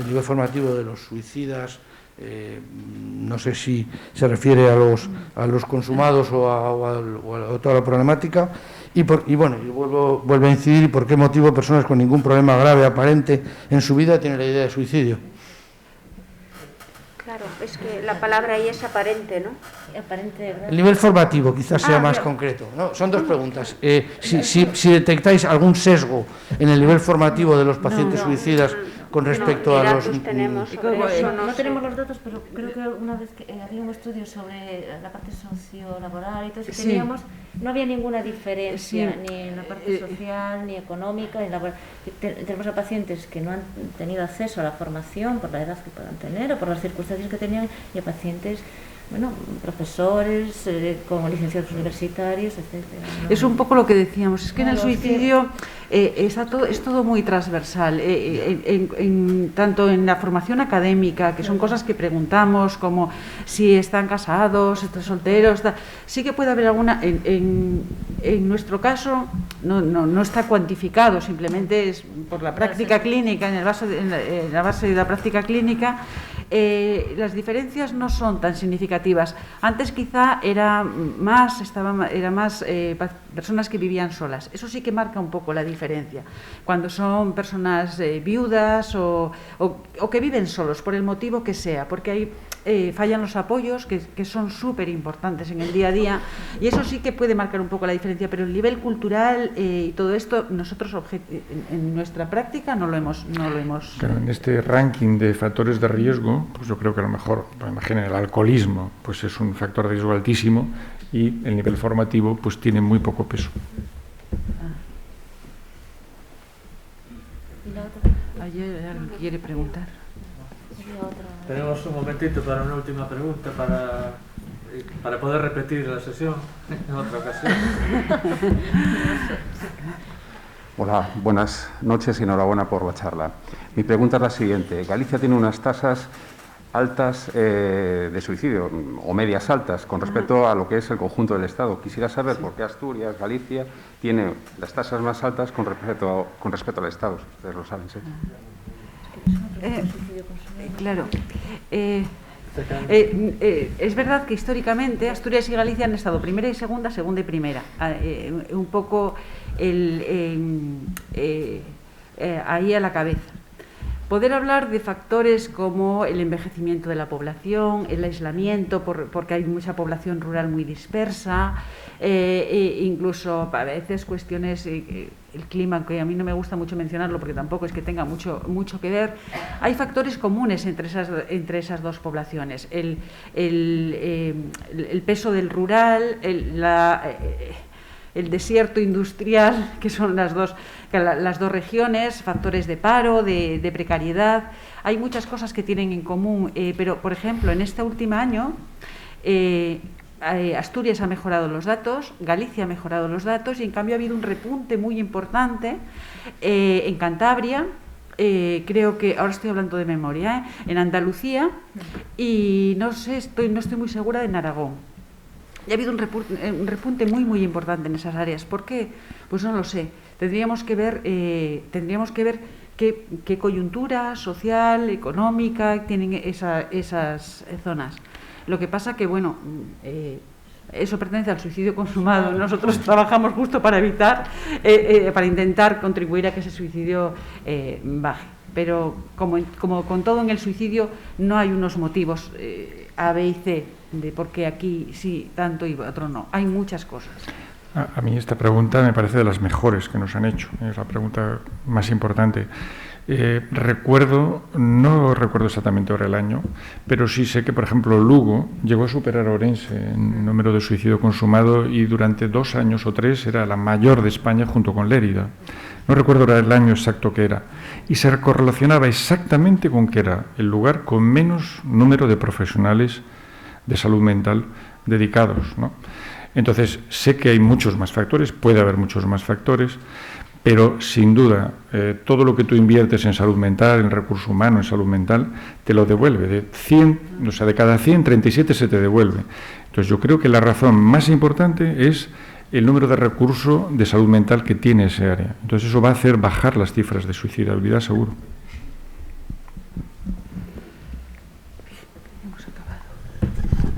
nivel formativo de los suicidas, no sé si se refiere a los consumados o a toda la problemática. Y vuelvo a incidir, ¿por qué motivo personas con ningún problema grave aparente en su vida tienen la idea de suicidio? Claro, es que la palabra ahí es aparente, ¿no? Aparente, el nivel formativo quizás sea más concreto, ¿no? Son dos preguntas. Si detectáis algún sesgo en el nivel formativo de los pacientes suicidas con respecto a los... No tenemos los datos, pero creo que una vez que había un estudio sobre la parte sociolaboral y todo eso, no había ninguna diferencia ni en la parte social, ni económica, ni laboral. Tenemos a pacientes que no han tenido acceso a la formación por la edad que puedan tener o por las circunstancias que tenían, y a pacientes, bueno, profesores, con licenciados universitarios, etcétera, ¿no? Es un poco lo que decíamos, es que en el suicidio es todo muy transversal, tanto en la formación académica, que son cosas que preguntamos, como si están casados, están solteros, sí que puede haber alguna, en nuestro caso no está cuantificado, simplemente es por la práctica clínica, en la base de la práctica clínica. Las diferencias no son tan significativas. Antes quizá era más personas que vivían solas. Eso sí que marca un poco la diferencia. Cuando son personas viudas o que viven solos, por el motivo que sea, porque ahí fallan los apoyos que son súper importantes en el día a día, y eso sí que puede marcar un poco la diferencia, pero el nivel cultural y todo esto, nosotros en nuestra práctica no lo hemos... Claro, en este ranking de factores de riesgo, pues yo creo que a lo mejor, imaginen, el alcoholismo pues es un factor de riesgo altísimo, y el nivel formativo pues tiene muy poco peso. Ayer alguien quiere preguntar. Tenemos un momentito para una última pregunta para poder repetir la sesión en otra ocasión. Hola, buenas noches y enhorabuena por la charla. Mi pregunta es la siguiente. Galicia tiene unas tasas altas de suicidio, o medias altas, con respecto a lo que es el conjunto del Estado. Quisiera saber por qué Asturias, Galicia, tiene las tasas más altas con respecto al Estado. Ustedes lo saben, ¿sí? Claro. Es verdad que históricamente Asturias y Galicia han estado primera y segunda, segunda y primera. Un poco ahí a la cabeza. Poder hablar de factores como el envejecimiento de la población, el aislamiento, porque hay mucha población rural muy dispersa, incluso a veces cuestiones, el clima, que a mí no me gusta mucho mencionarlo porque tampoco es que tenga mucho que ver. Hay factores comunes entre esas dos poblaciones, el peso del rural, el desierto industrial, que son las dos regiones, factores de paro, de precariedad. Hay muchas cosas que tienen en común, pero, por ejemplo, en este último año, Asturias ha mejorado los datos, Galicia ha mejorado los datos, y en cambio ha habido un repunte muy importante en Cantabria, creo que, ahora estoy hablando de memoria, en Andalucía, y no estoy muy segura en Aragón. Y ha habido un repunte muy importante en esas áreas. ¿Por qué? Pues no lo sé. Tendríamos que ver qué coyuntura social, económica tienen esas zonas. Lo que pasa que, bueno, eso pertenece al suicidio consumado. Nosotros trabajamos justo para evitar, para intentar contribuir a que ese suicidio baje. Pero como con todo en el suicidio, no hay unos motivos A, B y C de por qué aquí sí tanto y otro no. Hay muchas cosas. A mí esta pregunta me parece de las mejores que nos han hecho. Es la pregunta más importante. No recuerdo exactamente ahora el año, pero sí sé que, por ejemplo, Lugo llegó a superar a Ourense en número de suicidio consumado y durante 2 años o 3 era la mayor de España junto con Lérida. No recuerdo ahora el año exacto que era. Y se correlacionaba exactamente con que era el lugar con menos número de profesionales de salud mental dedicados, ¿no? Entonces, sé que hay muchos más factores, puede haber muchos más factores, pero sin duda, todo lo que tú inviertes en salud mental, en recurso humano, en salud mental, te lo devuelve. De cada 100, 37 se te devuelve. Entonces, yo creo que la razón más importante es el número de recurso de salud mental que tiene ese área. Entonces, eso va a hacer bajar las cifras de suicidabilidad, seguro.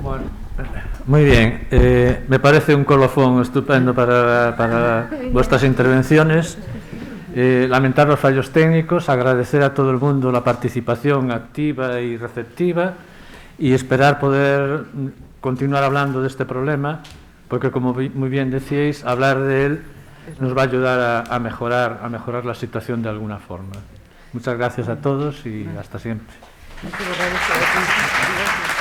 Bueno, muy bien. Me parece un colofón estupendo para vuestras intervenciones. Lamentar los fallos técnicos, agradecer a todo el mundo la participación activa y receptiva y esperar poder continuar hablando de este problema, porque, como muy bien decíais, hablar de él nos va a ayudar a mejorar la situación de alguna forma. Muchas gracias a todos y hasta siempre. Muchas gracias.